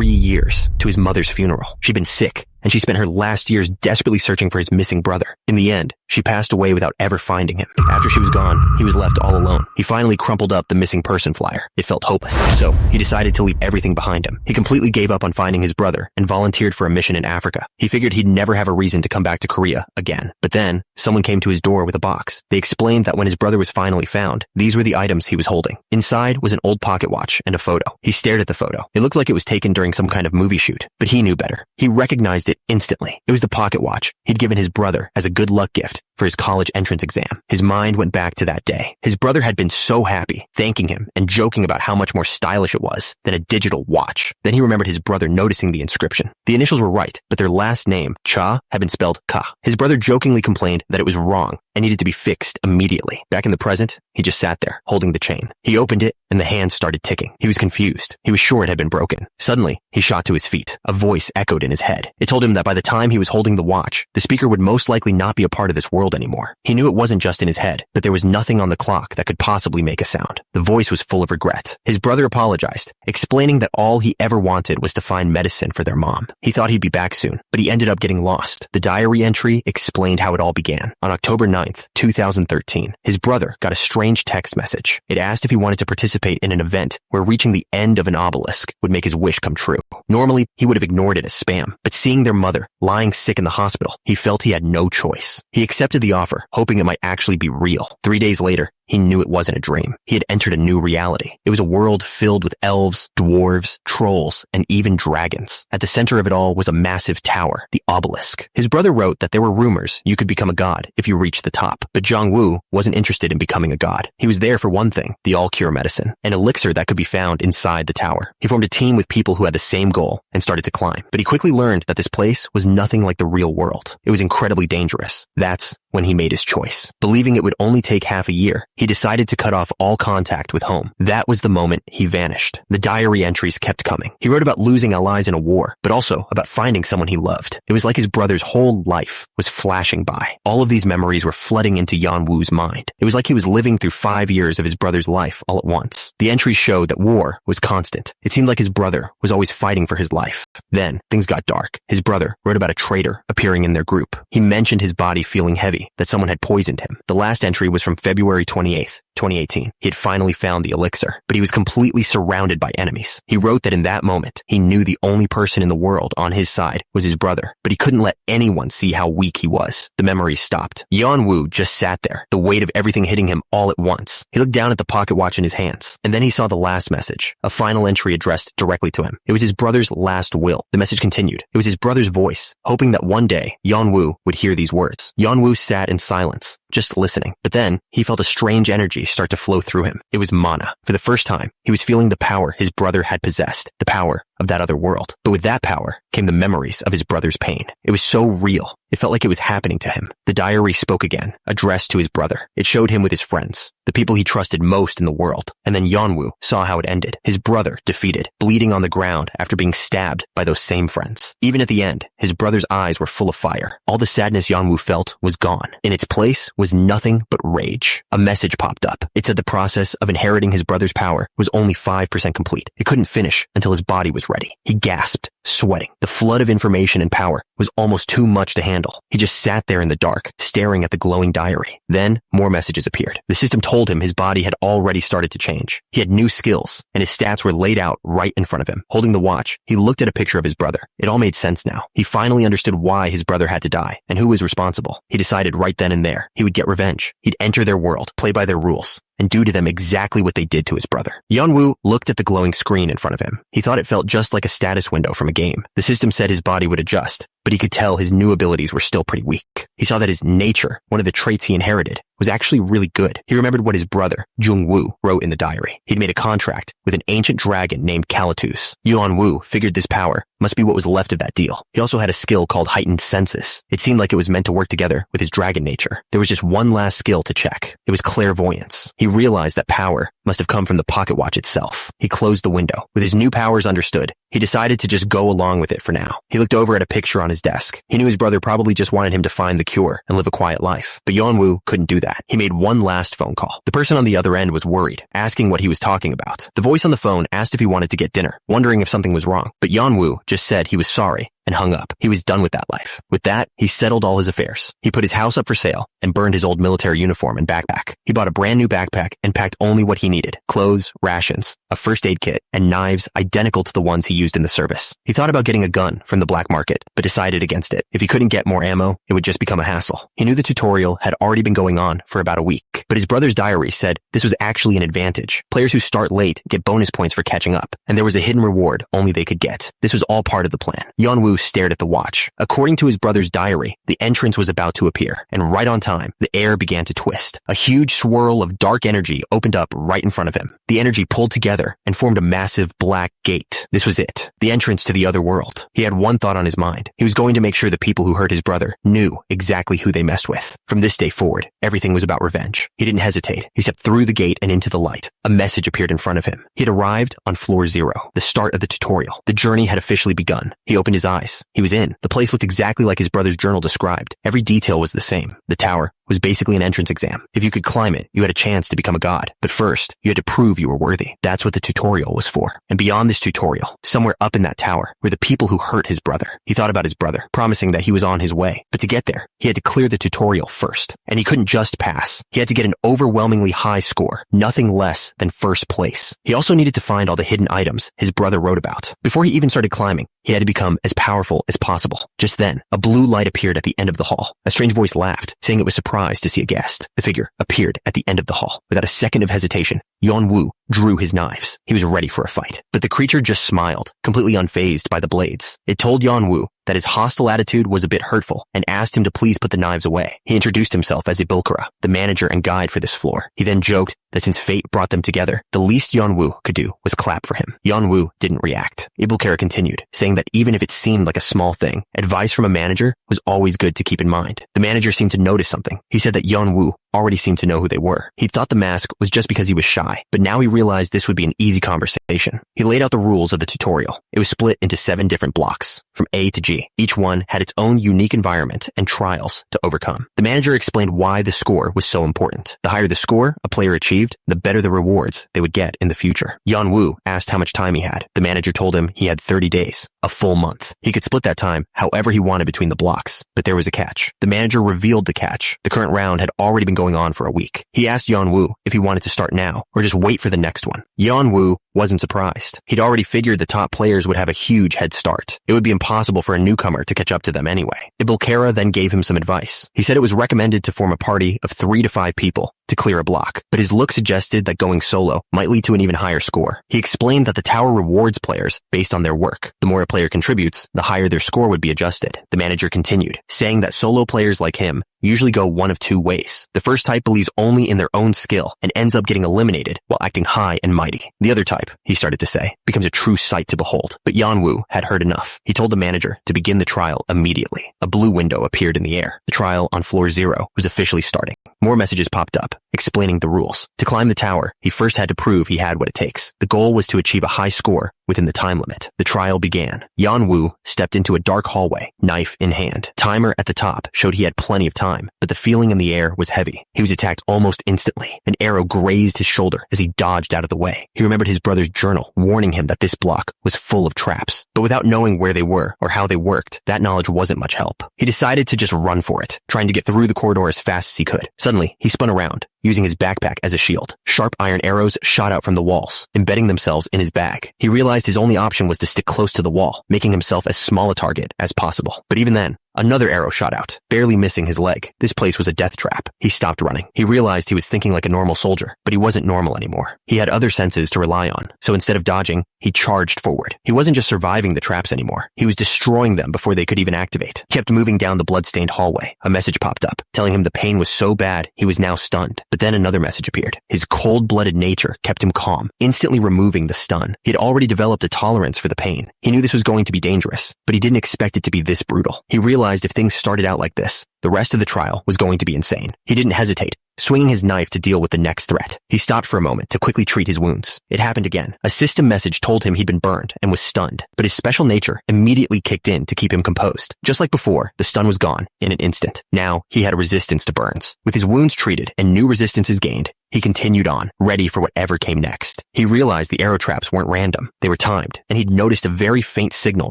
3 years to his mother's funeral. She'd been sick, and she spent her last years desperately searching for his missing brother. In the end, she passed away without ever finding him. After she was gone, he was left all alone. He finally crumpled up the missing person flyer. It felt hopeless, so he decided to leave everything behind him. He completely gave up on finding his brother and volunteered for a mission in Africa. He figured he'd never have a reason to come back to Korea again. But then, someone came to his door with a box. They explained that when his brother was finally found, these were the items he was holding. Inside was an old pocket watch and a photo. He stared at the photo. It looked like it was taken during some kind of movie shoot, but he knew better. He recognized it instantly. It was the pocket watch he'd given his brother as a good luck gift for his college entrance exam. His mind went back to that day. His brother had been so happy, thanking him and joking about how much more stylish it was than a digital watch. Then he remembered his brother noticing the inscription. The initials were right, but their last name, Cha, had been spelled Ka. His brother jokingly complained that it was wrong and needed to be fixed immediately. Back in the present, he just sat there, holding the chain. He opened it, and the hand started ticking. He was confused. He was sure it had been broken. Suddenly, he shot to his feet. A voice echoed in his head. It told him that by the time he was holding the watch, the speaker would most likely not be a part of this world anymore. He knew it wasn't just in his head, but there was nothing on the clock that could possibly make a sound. The voice was full of regret. His brother apologized, explaining that all he ever wanted was to find medicine for their mom. He thought he'd be back soon, but he ended up getting lost. The diary entry explained how it all began. On October 9th, 2013, his brother got a strange text message. It asked if he wanted to participate in an event where reaching the end of an obelisk would make his wish come true. Normally, he would have ignored it as spam, but seeing their mother lying sick in the hospital, he felt he had no choice. He accepted the offer, hoping it might actually be real. 3 days later, he knew it wasn't a dream. He had entered a new reality. It was a world filled with elves, dwarves, trolls, and even dragons. At the center of it all was a massive tower, the obelisk. His brother wrote that there were rumors you could become a god if you reached the top, but Jong-woo wasn't interested in becoming a god. He was there for one thing, the all-cure medicine, an elixir that could be found inside the tower. He formed a team with people who had the same goal and started to climb, but he quickly learned that this place was nothing like the real world. It was incredibly dangerous. That's when he made his choice. Believing it would only take half a year, he decided to cut off all contact with home. That was the moment he vanished. The diary entries kept coming. He wrote about losing allies in a war, but also about finding someone he loved. It was like his brother's whole life was flashing by. All of these memories were flooding into Yeon-woo's mind. It was like he was living through 5 years of his brother's life all at once. The entries showed that war was constant. It seemed like his brother was always fighting for his life. Then, things got dark. His brother wrote about a traitor appearing in their group. He mentioned his body feeling heavy, that someone had poisoned him. The last entry was from February 28th, 2018. He had finally found the elixir, but he was completely surrounded by enemies. He wrote that in that moment, he knew the only person in the world on his side was his brother, but he couldn't let anyone see how weak he was. The memories stopped. Yeon-woo just sat there, the weight of everything hitting him all at once. He looked down at the pocket watch in his hands, and then he saw the last message, a final entry addressed directly to him. It was his brother's last will. The message continued. It was his brother's voice, hoping that one day, Yeon-woo would hear these words. Yeon-woo sat in silence, just listening. But then, he felt a strange energy start to flow through him. It was mana. For the first time, he was feeling the power his brother had possessed, the power of that other world. But with that power came the memories of his brother's pain. It was so real. It felt like it was happening to him. The diary spoke again, addressed to his brother. It showed him with his friends, the people he trusted most in the world. And then Yeon-woo saw how it ended. His brother defeated, bleeding on the ground after being stabbed by those same friends. Even at the end, his brother's eyes were full of fire. All the sadness Yeon-woo felt was gone. In its place was nothing but rage. A message popped up. It said the process of inheriting his brother's power was only 5% complete. It couldn't finish until his body was ready. He gasped, sweating. The flood of information and power was almost too much to handle. He just sat there in the dark, staring at the glowing diary. Then, more messages appeared. The system told him his body had already started to change. He had new skills, and his stats were laid out right in front of him. Holding the watch, he looked at a picture of his brother. It all made sense now. He finally understood why his brother had to die, and who was responsible. He decided right then and there, he would get revenge. He'd enter their world, play by their rules, and do to them exactly what they did to his brother. Yeon-woo looked at the glowing screen in front of him. He thought it felt just like a status window from a game. The system said his body would adjust, but he could tell his new abilities were still pretty weak. He saw that his nature, one of the traits he inherited, was actually really good. He remembered what his brother, Jung-woo, wrote in the diary. He'd made a contract with an ancient dragon named Calatus. Yeon-woo figured this power must be what was left of that deal. He also had a skill called heightened senses. It seemed like it was meant to work together with his dragon nature. There was just one last skill to check. It was clairvoyance. He realized that power must have come from the pocket watch itself. He closed the window. With his new powers understood, he decided to just go along with it for now. He looked over at a picture on his desk. He knew his brother probably just wanted him to find the cure and live a quiet life. But Yeonwoo couldn't do that. He made one last phone call. The person on the other end was worried, asking what he was talking about. The voice on the phone asked if he wanted to get dinner, wondering if something was wrong. But Yeonwoo just said he was sorry and hung up. He was done with that life. With that, he settled all his affairs. He put his house up for sale and burned his old military uniform and backpack. He bought a brand new backpack and packed only what he needed: clothes, rations, a first aid kit, and knives identical to the ones he used in the service. He thought about getting a gun from the black market, but decided against it. If he couldn't get more ammo, it would just become a hassle. He knew the tutorial had already been going on for about a week, but his brother's diary said this was actually an advantage. Players who start late get bonus points for catching up, and there was a hidden reward only they could get. This was all part of the plan. Yeonwoo stared at the watch. According to his brother's diary, the entrance was about to appear, and right on time, the air began to twist. A huge swirl of dark energy opened up right in front of him. The energy pulled together and formed a massive black gate. This was it, the entrance to the other world. He had one thought on his mind. He was going to make sure the people who hurt his brother knew exactly who they messed with. From this day forward, everything was about revenge. He didn't hesitate. He stepped through the gate and into the light. A message appeared in front of him. He had arrived on floor 0, the start of the tutorial. The journey had officially begun. He opened his eyes. He was in. The place looked exactly like his brother's journal described. Every detail was the same. The tower was basically an entrance exam. If you could climb it, you had a chance to become a god. But first, you had to prove you were worthy. That's what the tutorial was for. And beyond this tutorial, somewhere up in that tower, were the people who hurt his brother. He thought about his brother, promising that he was on his way. But to get there, he had to clear the tutorial first. And he couldn't just pass. He had to get an overwhelmingly high score, nothing less than first place. He also needed to find all the hidden items his brother wrote about. Before he even started climbing, he had to become as powerful as possible. Just then, a blue light appeared at the end of the hall. A strange voice laughed, saying it was surprised to see a guest. The figure appeared at the end of the hall. Without a second of hesitation, Yeonwoo drew his knives. He was ready for a fight. But the creature just smiled, completely unfazed by the blades. It told Yeonwoo that his hostile attitude was a bit hurtful and asked him to please put the knives away. He introduced himself as Ibilkara, the manager and guide for this floor. He then joked that since fate brought them together, the least Yeonwoo could do was clap for him. Yeonwoo didn't react. Ibilkara continued, saying that even if it seemed like a small thing, advice from a manager was always good to keep in mind. The manager seemed to notice something. He said that Yeonwoo already seemed to know who they were. He thought the mask was just because he was shy, but now he realized this would be an easy conversation. He laid out the rules of the tutorial. It was split into 7 different blocks, from A to G. Each one had its own unique environment and trials to overcome. The manager explained why the score was so important. The higher the score a player achieved, the better the rewards they would get in the future. Yeonwoo asked how much time he had. The manager told him he had 30 days, a full month. He could split that time however he wanted between the blocks, but there was a catch. The manager revealed the catch. The current round had already been going on for a week. He asked Yeonwoo if he wanted to start now or just wait for the next one. Yeonwoo wasn't surprised. He'd already figured the top players would have a huge head start. It would be impossible for a newcomer to catch up to them anyway. Ibilkara then gave him some advice. He said it was recommended to form a party of 3 to 5 people to clear a block, but his look suggested that going solo might lead to an even higher score. He explained that the tower rewards players based on their work. The more a player contributes, the higher their score would be adjusted. The manager continued, saying that solo players like him usually go one of 2 ways. The first type believes only in their own skill and ends up getting eliminated while acting high and mighty. The other type, he started to say, becomes a true sight to behold. But Yeonwoo had heard enough. He told the manager to begin the trial immediately. A blue window appeared in the air. The trial on floor 0 was officially starting. More messages popped up, explaining the rules. To climb the tower, he first had to prove he had what it takes. The goal was to achieve a high score within the time limit. The trial began. Yeonwoo stepped into a dark hallway, knife in hand. Timer at the top showed he had plenty of time, but the feeling in the air was heavy. He was attacked almost instantly. An arrow grazed his shoulder as he dodged out of the way. He remembered his brother's journal, warning him that this block was full of traps. But without knowing where they were or how they worked, that knowledge wasn't much help. He decided to just run for it, trying to get through the corridor as fast as he could. Suddenly, he spun around, using his backpack as a shield. Sharp iron arrows shot out from the walls, embedding themselves in his bag. He realized his only option was to stick close to the wall, making himself as small a target as possible. But even then, another arrow shot out, barely missing his leg. This place was a death trap. He stopped running. He realized he was thinking like a normal soldier, but he wasn't normal anymore. He had other senses to rely on, so instead of dodging, he charged forward. He wasn't just surviving the traps anymore. He was destroying them before they could even activate. He kept moving down the blood-stained hallway. A message popped up, telling him the pain was so bad he was now stunned. But then another message appeared. His cold-blooded nature kept him calm, instantly removing the stun. He had already developed a tolerance for the pain. He knew this was going to be dangerous, but he didn't expect it to be this brutal. He realized if things started out like this, The rest of the trial was going to be insane. He didn't hesitate, swinging his knife to deal with the next threat. He stopped for a moment to quickly treat his wounds. It happened again. A system message told him he'd been burned and was stunned, but his special nature immediately kicked in to keep him composed. Just like before, the stun was gone in an instant. Now, he had a resistance to burns. With his wounds treated and new resistances gained, he continued on, ready for whatever came next. He realized the arrow traps weren't random. They were timed, and he'd noticed a very faint signal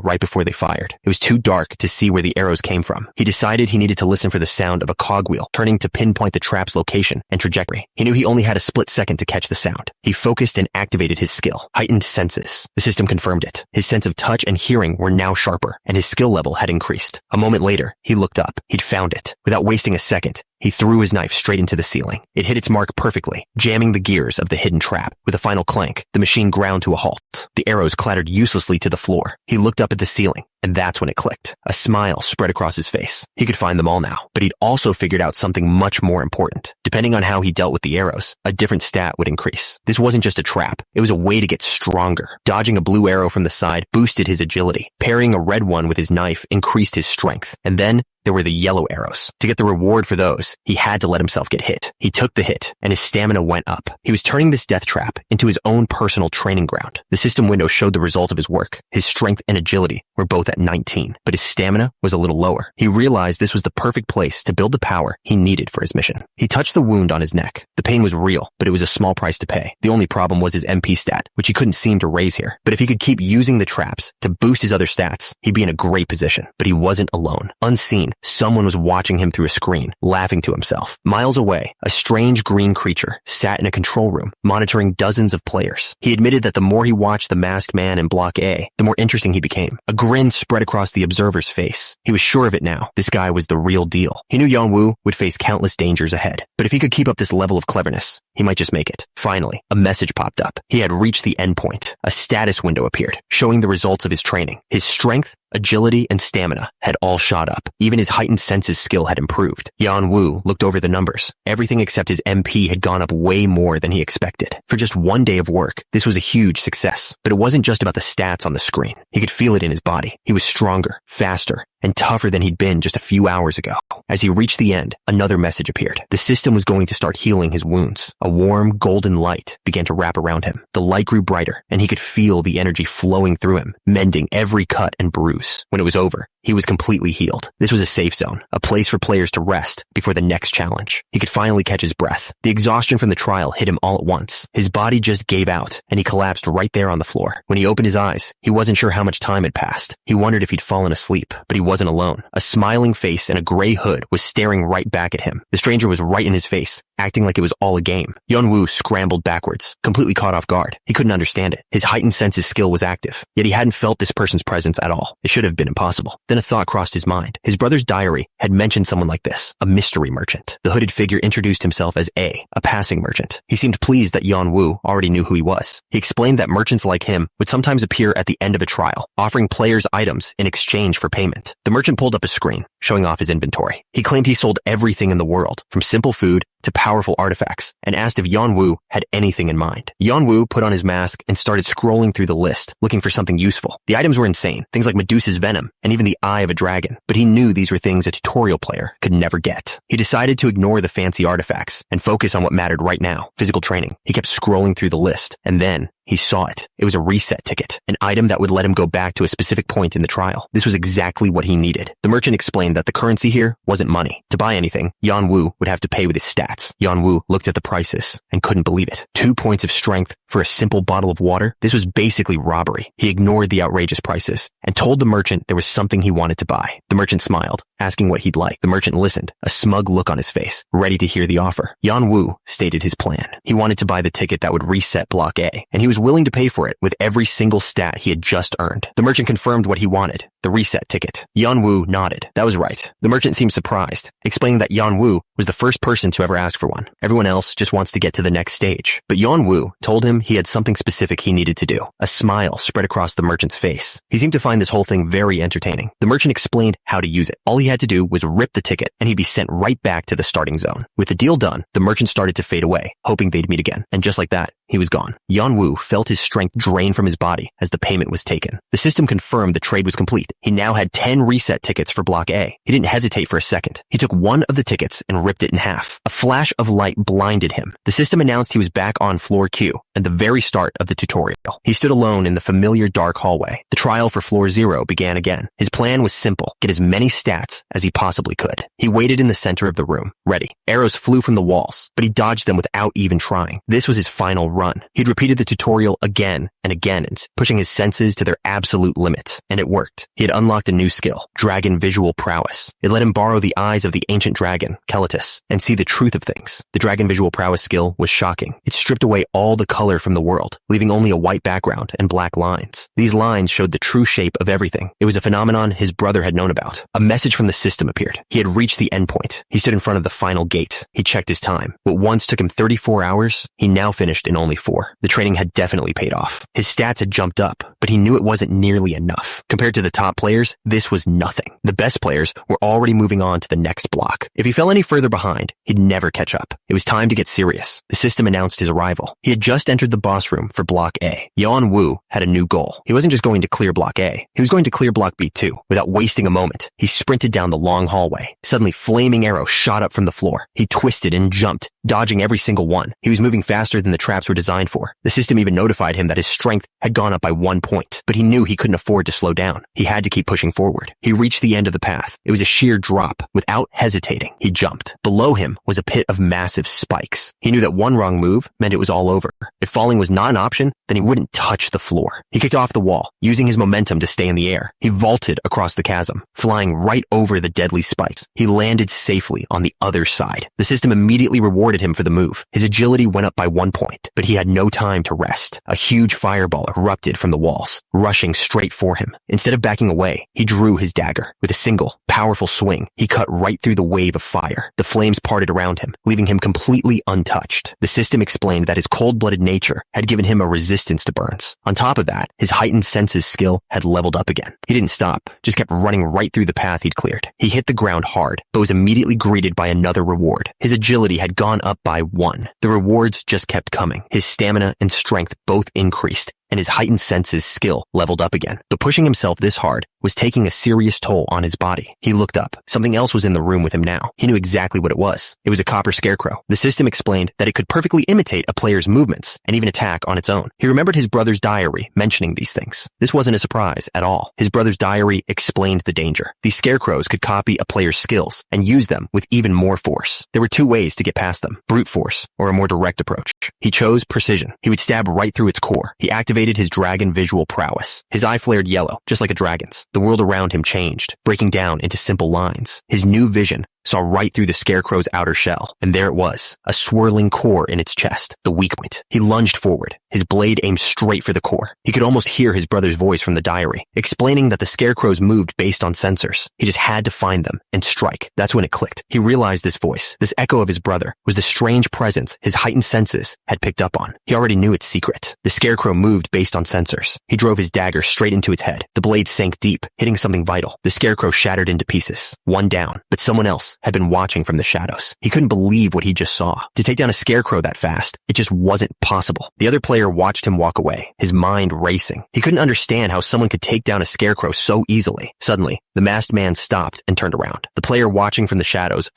right before they fired. It was too dark to see where the arrows came from. He decided he needed to listen for the sound of a cogwheel turning to pinpoint the trap's location and trajectory. He knew he only had a split second to catch the sound. He focused and activated his skill, heightened senses. The system confirmed it. His sense of touch and hearing were now sharper, and his skill level had increased. A moment later, he looked up. He'd found it. Without wasting a second, he threw his knife straight into the ceiling. It hit its mark perfectly, jamming the gears of the hidden trap. With a final clank, the machine ground to a halt. The arrows clattered uselessly to the floor. He looked up at the ceiling, and that's when it clicked. A smile spread across his face. He could find them all now, but he'd also figured out something much more important. Depending on how he dealt with the arrows, a different stat would increase. This wasn't just a trap. It was a way to get stronger. Dodging a blue arrow from the side boosted his agility. Parrying a red one with his knife increased his strength. And then there were the yellow arrows. To get the reward for those, he had to let himself get hit. He took the hit, and his stamina went up. He was turning this death trap into his own personal training ground. The system window showed the results of his work. His strength and agility were both at 19, but his stamina was a little lower. He realized this was the perfect place to build the power he needed for his mission. He touched the wound on his neck. The pain was real, but it was a small price to pay. The only problem was his MP stat, which he couldn't seem to raise here. But if he could keep using the traps to boost his other stats, he'd be in a great position. But he wasn't alone. Unseen, someone was watching him through a screen, laughing to himself. Miles away, a strange green creature sat in a control room, monitoring dozens of players. He admitted that the more he watched the masked man in Block A, the more interesting he became. A grin spread across the observer's face. He was sure of it now. This guy was the real deal. He knew Yanwu would face countless dangers ahead, but if he could keep up this level of cleverness, he might just make it. Finally, a message popped up. He had reached the endpoint. A status window appeared, showing the results of his training. His strength, agility, and stamina had all shot up. Even his heightened senses skill had improved. Yanwu looked over the numbers. Everything except his MP had gone up way more than he expected. For just one day of work, this was a huge success. But it wasn't just about the stats on the screen. He could feel it in his body. He was stronger, faster, and tougher than he'd been just a few hours ago. As he reached the end, another message appeared. The system was going to start healing his wounds. A warm, golden light began to wrap around him. The light grew brighter, and he could feel the energy flowing through him, mending every cut and bruise. When it was over, he was completely healed. This was a safe zone, a place for players to rest before the next challenge. He could finally catch his breath. The exhaustion from the trial hit him all at once. His body just gave out, and he collapsed right there on the floor. When he opened his eyes, he wasn't sure how much time had passed. He wondered if he'd fallen asleep, but he wasn't alone. A smiling face and a gray hood was staring right back at him. The stranger was right in his face, acting like it was all a game. Yanwu scrambled backwards, completely caught off guard. He couldn't understand it. His heightened senses skill was active, yet he hadn't felt this person's presence at all. It should have been impossible. Then a thought crossed his mind. His brother's diary had mentioned someone like this, a mystery merchant. The hooded figure introduced himself as a passing merchant. He seemed pleased that Yanwu already knew who he was. He explained that merchants like him would sometimes appear at the end of a trial, offering players items in exchange for payment. The merchant pulled up a screen, showing off his inventory. He claimed he sold everything in the world, from simple food to powerful artifacts, and asked if Yanwu had anything in mind. Yanwu put on his mask and started scrolling through the list, looking for something useful. The items were insane, things like Medusa's venom, and even the eye of a dragon, but he knew these were things a tutorial player could never get. He decided to ignore the fancy artifacts and focus on what mattered right now, physical training. He kept scrolling through the list, and then he saw it. It was a reset ticket, an item that would let him go back to a specific point in the trial. This was exactly what he needed. The merchant explained that the currency here wasn't money. To buy anything, Yanwu would have to pay with his stats. Yanwu looked at the prices and couldn't believe it. 2 points of strength for a simple bottle of water? This was basically robbery. He ignored the outrageous prices and told the merchant there was something he wanted to buy. The merchant smiled, asking what he'd like. The merchant listened, a smug look on his face, ready to hear the offer. Yanwu stated his plan. He wanted to buy the ticket that would reset Block A, and he was willing to pay for it with every single stat he had just earned. The merchant confirmed what he wanted, the reset ticket. Yanwu nodded. That was right. The merchant seemed surprised, explaining that Yanwu was the first person to ever ask for one. Everyone else just wants to get to the next stage. But Yanwu told him he had something specific he needed to do. A smile spread across the merchant's face. He seemed to find this whole thing very entertaining. The merchant explained how to use it. All he had to do was rip the ticket, and he'd be sent right back to the starting zone. With the deal done, the merchant started to fade away, hoping they'd meet again. And just like that, he was gone. Yeonwoo felt his strength drain from his body as the payment was taken. The system confirmed the trade was complete. He now had 10 reset tickets for Block A. He didn't hesitate for a second. He took one of the tickets and ripped it in half. A flash of light blinded him. The system announced he was back on floor Q at the very start of the tutorial. He stood alone in the familiar dark hallway. The trial for floor 0 began again. His plan was simple: get as many stats as he possibly could. He waited in the center of the room, ready. Arrows flew from the walls, but he dodged them without even trying. This was his final run. He'd repeated the tutorial again and again, pushing his senses to their absolute limits, and it worked. He had unlocked a new skill, Dragon Visual Prowess. It let him borrow the eyes of the ancient dragon, Kelitis, and see the truth of things. The Dragon Visual Prowess skill was shocking. It stripped away all the color from the world, leaving only a white background and black lines. These lines showed the true shape of everything. It was a phenomenon his brother had known about. A message from the system appeared. He had reached the endpoint. He stood in front of the final gate. He checked his time. What once took him 34 hours, he now finished in only 4. The training had definitely paid off. His stats had jumped up, but he knew it wasn't nearly enough. Compared to the top players, this was nothing. The best players were already moving on to the next block. If he fell any further behind, he'd never catch up. It was time to get serious. The system announced his arrival. He had just entered the boss room for Block A. Yeonwoo had a new goal. He wasn't just going to clear Block A. He was going to clear Block B too. Without wasting a moment, he sprinted down the long hallway. Suddenly, flaming arrows shot up from the floor. He twisted and jumped, dodging every single one. He was moving faster than the traps were designed for. The system even notified him that his strength had gone up by 1 point, but he knew he couldn't afford to slow down. He had to keep pushing forward. He reached the end of the path. It was a sheer drop. Without hesitating, he jumped. Below him was a pit of massive spikes. He knew that one wrong move meant it was all over. If falling was not an option, then he wouldn't touch the floor. He kicked off the wall, using his momentum to stay in the air. He vaulted across the chasm, flying right over the deadly spikes. He landed safely on the other side. The system immediately rewarded him for the move. His agility went up by 1 point, but he had no time to rest. A huge fireball erupted from the walls, rushing straight for him. Instead of backing away, he drew his dagger. With a single, powerful swing, he cut right through the wave of fire. The flames parted around him, leaving him completely untouched. The system explained that his cold-blooded nature had given him a resistance to burns. On top of that, his heightened senses skill had leveled up again. He didn't stop, just kept running right through the path he'd cleared. He hit the ground hard, but was immediately greeted by another reward. His agility had gone up by 1. The rewards just kept coming. His stamina and strength both increased, and his heightened senses skill leveled up again. But pushing himself this hard was taking a serious toll on his body. He looked up. Something else was in the room with him now. He knew exactly what it was. It was a copper scarecrow. The system explained that it could perfectly imitate a player's movements and even attack on its own. He remembered his brother's diary mentioning these things. This wasn't a surprise at all. His brother's diary explained the danger. These scarecrows could copy a player's skills and use them with even more force. There were 2 ways to get past them: brute force or a more direct approach. He chose precision. He would stab right through its core. He activated his dragon visual prowess. His eye flared yellow, just like a dragon's. The world around him changed, breaking down into simple lines. His new vision saw right through the scarecrow's outer shell, and there it was, a swirling core in its chest, the weak point. He lunged forward, his blade aimed straight for the core. He could almost hear his brother's voice from the diary, explaining that the scarecrows moved based on sensors. He just had to find them and strike. That's when it clicked. He realized this voice, this echo of his brother, was the strange presence his heightened senses had picked up on. He already knew its secret. The scarecrow moved based on sensors. He drove his dagger straight into its head. The blade sank deep, hitting something vital. The scarecrow shattered into pieces. One down, but someone else had been watching from the shadows. He couldn't believe what he just saw. To take down a scarecrow that fast, it just wasn't possible. The other player watched him walk away, his mind racing. He couldn't understand how someone could take down a scarecrow so easily. Suddenly, the masked man stopped and turned around. The player watching from the shadows,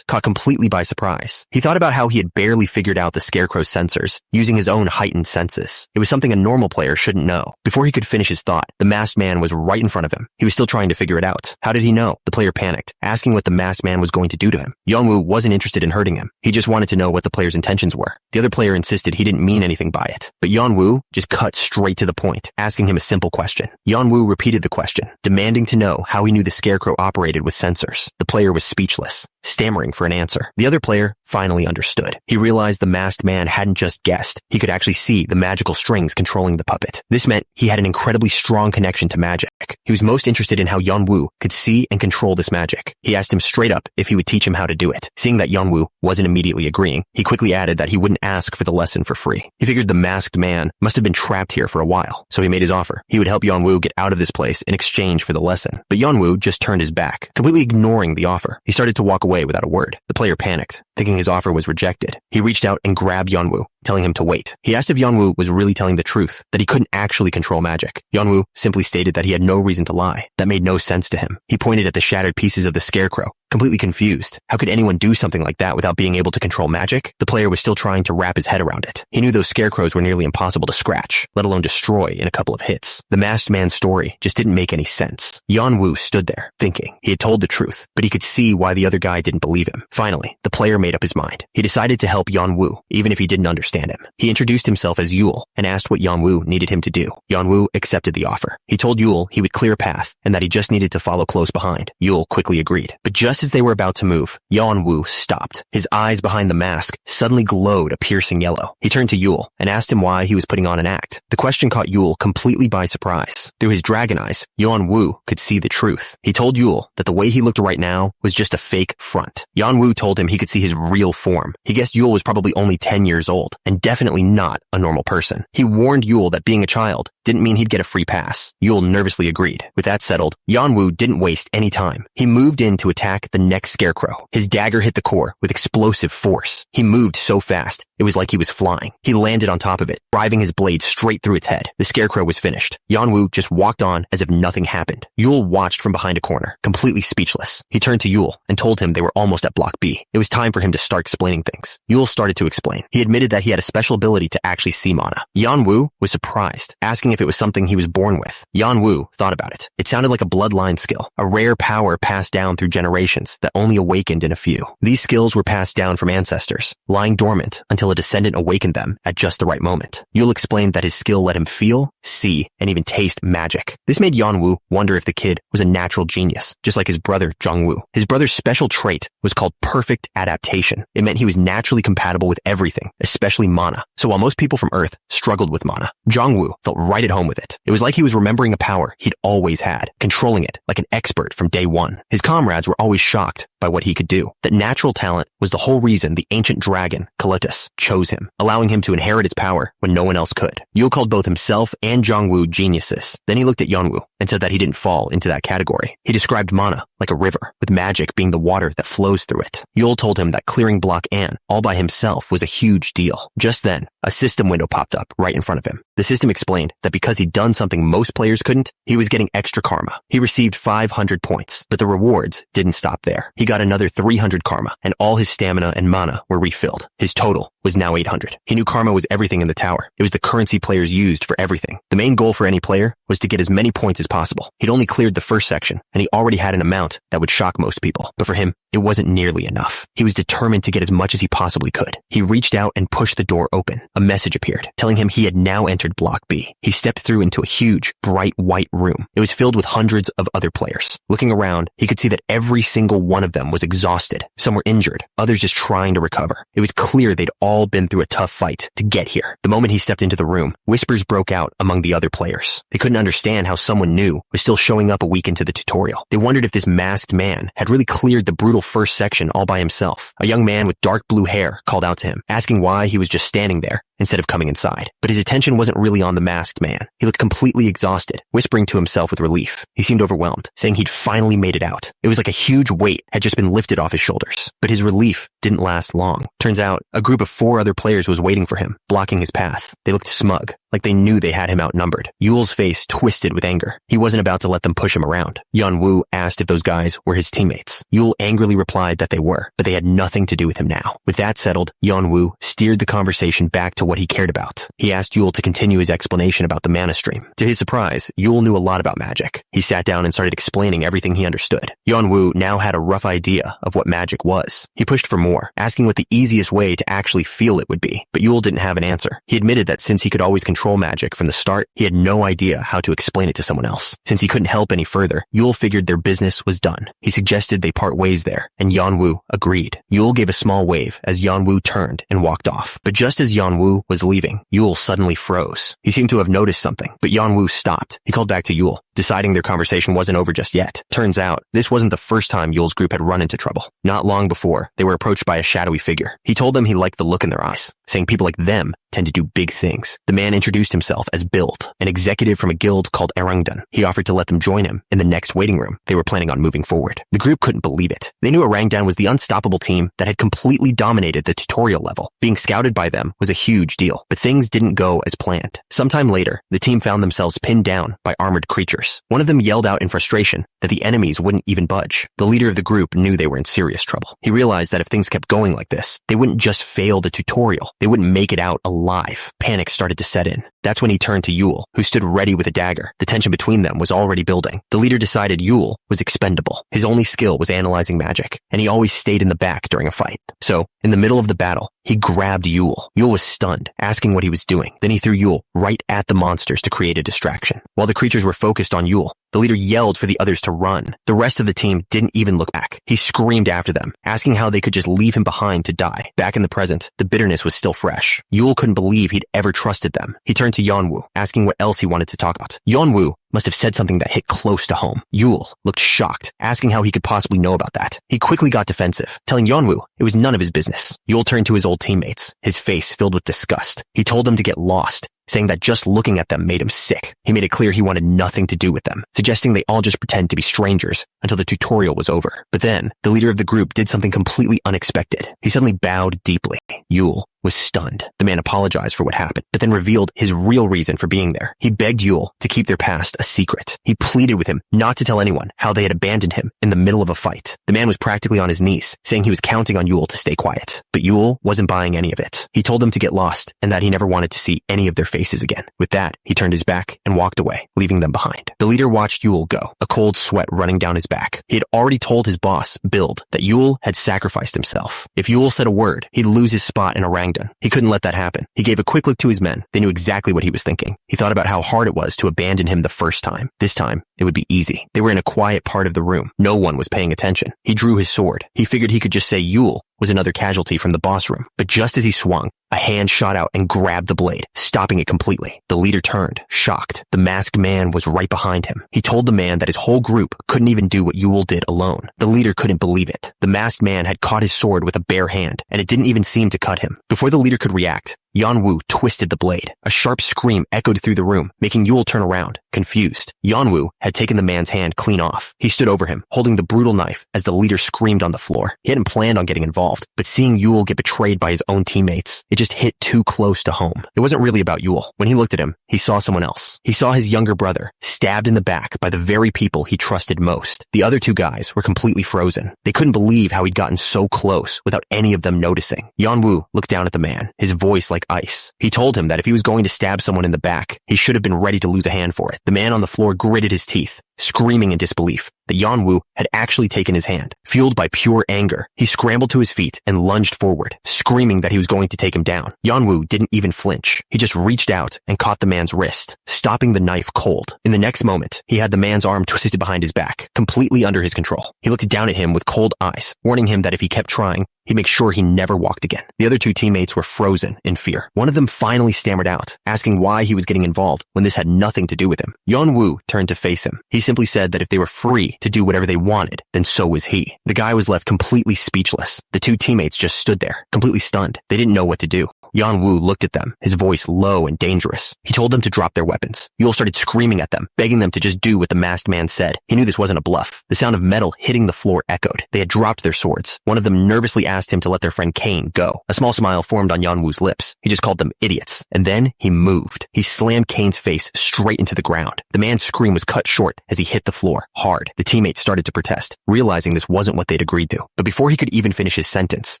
caught completely by surprise. He thought about how he had barely figured out the scarecrow's sensors, using his own heightened senses. It was something a normal player shouldn't know. Before he could finish his thought, the masked man was right in front of him. He was still trying to figure it out. How did he know? The player panicked, asking what the masked man was going to do to him. Yeonwoo wasn't interested in hurting him. He just wanted to know what the player's intentions were. The other player insisted he didn't mean anything by it. But Yeonwoo just cut straight to the point, asking him a simple question. Yeonwoo repeated the question, demanding to know how he knew the scarecrow operated with sensors. The player was speechless, stammering for an answer. The other player finally understood. He realized the masked man hadn't just guessed. He could actually see the magical strings controlling the puppet. This meant he had an incredibly strong connection to magic. He was most interested in how Yeonwoo could see and control this magic. He asked him straight up if he would teach him how to do it. Seeing that Yeonwoo wasn't immediately agreeing, he quickly added that he wouldn't ask for the lesson for free. He figured the masked man must have been trapped here for a while, so he made his offer. He would help Yeonwoo get out of this place in exchange for the lesson. But Yeonwoo just turned his back, completely ignoring the offer. He started to walk away without a word. The player panicked, thinking his offer was rejected. He reached out and grabbed Yeonwoo, telling him to wait. He asked if Yeonwoo was really telling the truth, that he couldn't actually control magic. Yeonwoo simply stated that he had no reason to lie. That made no sense to him. He pointed at the shattered pieces of the scarecrow, completely confused. How could anyone do something like that without being able to control magic? The player was still trying to wrap his head around it. He knew those scarecrows were nearly impossible to scratch, let alone destroy in a couple of hits. The masked man's story just didn't make any sense. Yeonwoo stood there, thinking. He had told the truth, but he could see why the other guy didn't believe him. Finally, the player made up his mind. He decided to help Yeonwoo, even if he didn't understand him. He introduced himself as Yool and asked what Yeonwoo needed him to do. Yeonwoo accepted the offer. He told Yool he would clear a path and that he just needed to follow close behind. Yool quickly agreed. But just as they were about to move, Yeonwoo stopped. His eyes behind the mask suddenly glowed a piercing yellow. He turned to Yool and asked him why he was putting on an act. The question caught Yool completely by surprise. Through his dragon eyes, Yeonwoo could see the truth. He told Yool that the way he looked right now was just a fake front. Yeonwoo told him he could see his real form. He guessed Yool was probably only 10 years old and definitely not a normal person. He warned Yool that being a child didn't mean he'd get a free pass. Yool nervously agreed. With that settled, Yeonwoo didn't waste any time. He moved in to attack the next scarecrow. His dagger hit the core with explosive force. He moved so fast, it was like he was flying. He landed on top of it, driving his blade straight through its head. The scarecrow was finished. Yeonwoo just walked on as if nothing happened. Yool watched from behind a corner, completely speechless. He turned to Yool and told him they were almost at Block B. It was time for him to start explaining things. Yool started to explain. He admitted that he had a special ability to actually see mana. Yeonwoo was surprised, asking if it was something he was born with. Yeonwoo thought about it. It sounded like a bloodline skill, a rare power passed down through generations that only awakened in a few. These skills were passed down from ancestors, lying dormant until a descendant awakened them at just the right moment. Yool explained that his skill let him feel, see, and even taste magic. This made Yeonwoo wonder if the kid was a natural genius, just like his brother Jongwoo. His brother's special trait was called perfect adaptation. It meant he was naturally compatible with everything, especially mana. So while most people from Earth struggled with mana, Jongwoo felt right at home with it. It was like he was remembering a power he'd always had, controlling it like an expert from day one. His comrades were always shocked by what he could do. That natural talent was the whole reason the ancient dragon, Kalotus, chose him, allowing him to inherit its power when no one else could. Yool called both himself and Jongwoo geniuses. Then he looked at Yeonwoo and said that he didn't fall into that category. He described mana like a river, with magic being the water that flows through it. Yool told him that clearing Block An all by himself was a huge deal. Just then, a system window popped up right in front of him. The system explained that because he'd done something most players couldn't, he was getting extra karma. He received 500 points, but the rewards didn't stop there. He got another 300 karma, and all his stamina and mana were refilled. His total was now 800. He knew karma was everything in the tower. It was the currency players used for everything. The main goal for any player was to get as many points as possible. He'd only cleared the first section, and he already had an amount that would shock most people. But for him, it wasn't nearly enough. He was determined to get as much as he possibly could. He reached out and pushed the door open. A message appeared, telling him he had now entered Block B. He stepped through into a huge, bright white room. It was filled with hundreds of other players. Looking around, he could see that every single one of them was exhausted. Some were injured, others just trying to recover. It was clear they'd all been through a tough fight to get here. The moment he stepped into the room, whispers broke out among the other players. They couldn't understand how someone new was still showing up a week into the tutorial. They wondered if this masked man had really cleared the brutal first section all by himself. A young man with dark blue hair called out to him, asking why he was just standing there instead of coming inside. But his attention wasn't really on the masked man. He looked completely exhausted, whispering to himself with relief. He seemed overwhelmed, saying he'd finally made it out. It was like a huge weight had just been lifted off his shoulders. But his relief didn't last long. Turns out, a group of 4 other players was waiting for him, blocking his path. They looked smug, like they knew they had him outnumbered. Yool's face twisted with anger. He wasn't about to let them push him around. Yeonwoo asked if those guys were his teammates. Yool angrily replied that they were, but they had nothing to do with him now. With that settled, Yeonwoo steered the conversation back to what he cared about. He asked Yool to continue his explanation about the mana stream. To his surprise, Yool knew a lot about magic. He sat down and started explaining everything he understood. Yeonwoo now had a rough idea of what magic was. He pushed for more, asking what the easiest way to actually feel it would be, but Yool didn't have an answer. He admitted that since he could always control magic from the start, he had no idea how to explain it to someone else. Since he couldn't help any further, Yool figured their business was done. He suggested they part ways there, and Yeonwoo agreed. Yool gave a small wave as Yeonwoo turned and walked off. But just as Yeonwoo was leaving, Yool suddenly froze. He seemed to have noticed something, but Yeonwoo stopped. He called back to Yool. deciding their conversation wasn't over just yet. Turns out, this wasn't the first time Yool's group had run into trouble. Not long before, they were approached by a shadowy figure. He told them he liked the look in their eyes, saying people like them tend to do big things. The man introduced himself as Bild, an executive from a guild called Erangdan. He offered to let them join him in the next waiting room. They were planning on moving forward. The group couldn't believe it. They knew Erangdan was the unstoppable team that had completely dominated the tutorial level. Being scouted by them was a huge deal, but things didn't go as planned. Sometime later, the team found themselves pinned down by armored creatures. One of them yelled out in frustration that the enemies wouldn't even budge. The leader of the group knew they were in serious trouble. He realized that if things kept going like this, they wouldn't just fail the tutorial, they wouldn't make it out alive. Panic started to set in. That's when he turned to Yool, who stood ready with a dagger. The tension between them was already building. The leader decided Yool was expendable. His only skill was analyzing magic, and he always stayed in the back during a fight. So, in the middle of the battle, he grabbed Yool. Yool was stunned, asking what he was doing. Then he threw Yool right at the monsters to create a distraction. While the creatures were focused on Yool, the leader yelled for the others to run. The rest of the team didn't even look back. He screamed after them, asking how they could just leave him behind to die. Back in the present, the bitterness was still fresh. Yool couldn't believe he'd ever trusted them. He turned to Yeonwoo, asking what else he wanted to talk about. Yeonwoo must have said something that hit close to home. Yool looked shocked, asking how he could possibly know about that. He quickly got defensive, telling Yeonwoo it was none of his business. Yool turned to his old teammates, his face filled with disgust. He told them to get lost, saying that just looking at them made him sick. He made it clear he wanted nothing to do with them, suggesting they all just pretend to be strangers until the tutorial was over. But then, the leader of the group did something completely unexpected. He suddenly bowed deeply. Yool was stunned. The man apologized for what happened, but then revealed his real reason for being there. He begged Yool to keep their past a secret. He pleaded with him not to tell anyone how they had abandoned him in the middle of a fight. The man was practically on his knees, saying he was counting on Yool to stay quiet. But Yool wasn't buying any of it. He told them to get lost and that he never wanted to see any of their faces again. With that, he turned his back and walked away, leaving them behind. The leader watched Yool go, a cold sweat running down his back. He had already told his boss, Bild, that Yool had sacrificed himself. If Yool said a word, he'd lose his spot in Erangdan. He couldn't let that happen. He gave a quick look to his men. They knew exactly what he was thinking. He thought about how hard it was to abandon him the first time. This time, it would be easy. They were in a quiet part of the room. No one was paying attention. He drew his sword. He figured he could just say Yool was another casualty from the boss room. But just as he swung, a hand shot out and grabbed the blade, stopping it completely. The leader turned, shocked. The masked man was right behind him. He told the man that his whole group couldn't even do what Yool did alone. The leader couldn't believe it. The masked man had caught his sword with a bare hand, and it didn't even seem to cut him. Before the leader could react, Yeonwoo twisted the blade. A sharp scream echoed through the room, making Yool turn around, confused. Yeonwoo had taken the man's hand clean off. He stood over him, holding the brutal knife as the leader screamed on the floor. He hadn't planned on getting involved, but seeing Yool get betrayed by his own teammates, it just hit too close to home. It wasn't really about Yool. When he looked at him, he saw someone else. He saw his younger brother, stabbed in the back by the very people he trusted most. The other two guys were completely frozen. They couldn't believe how he'd gotten so close without any of them noticing. Yeonwoo looked down at the man, his voice like ice. He told him that if he was going to stab someone in the back, he should have been ready to lose a hand for it. The man on the floor gritted his teeth, screaming in disbelief that Yeonwoo had actually taken his hand. Fueled by pure anger, he scrambled to his feet and lunged forward, screaming that he was going to take him down. Yeonwoo didn't even flinch. He just reached out and caught the man's wrist, stopping the knife cold. In the next moment, he had the man's arm twisted behind his back, completely under his control. He looked down at him with cold eyes, warning him that if he kept trying, he'd make sure he never walked again. The other two teammates were frozen in fear. One of them finally stammered out, asking why he was getting involved when this had nothing to do with him. Yeonwoo turned to face him. He simply said that if they were free to do whatever they wanted, then so was he. The guy was left completely speechless. The two teammates just stood there, completely stunned. They didn't know what to do. Yeonwoo looked at them, his voice low and dangerous. He told them to drop their weapons. Yool started screaming at them, begging them to just do what the masked man said. He knew this wasn't a bluff. The sound of metal hitting the floor echoed. They had dropped their swords. One of them nervously asked him to let their friend Kane go. A small smile formed on Yeonwoo's lips. He just called them idiots. And then he moved. He slammed Kane's face straight into the ground. The man's scream was cut short as he hit the floor, hard. The teammates started to protest, realizing this wasn't what they'd agreed to. But before he could even finish his sentence,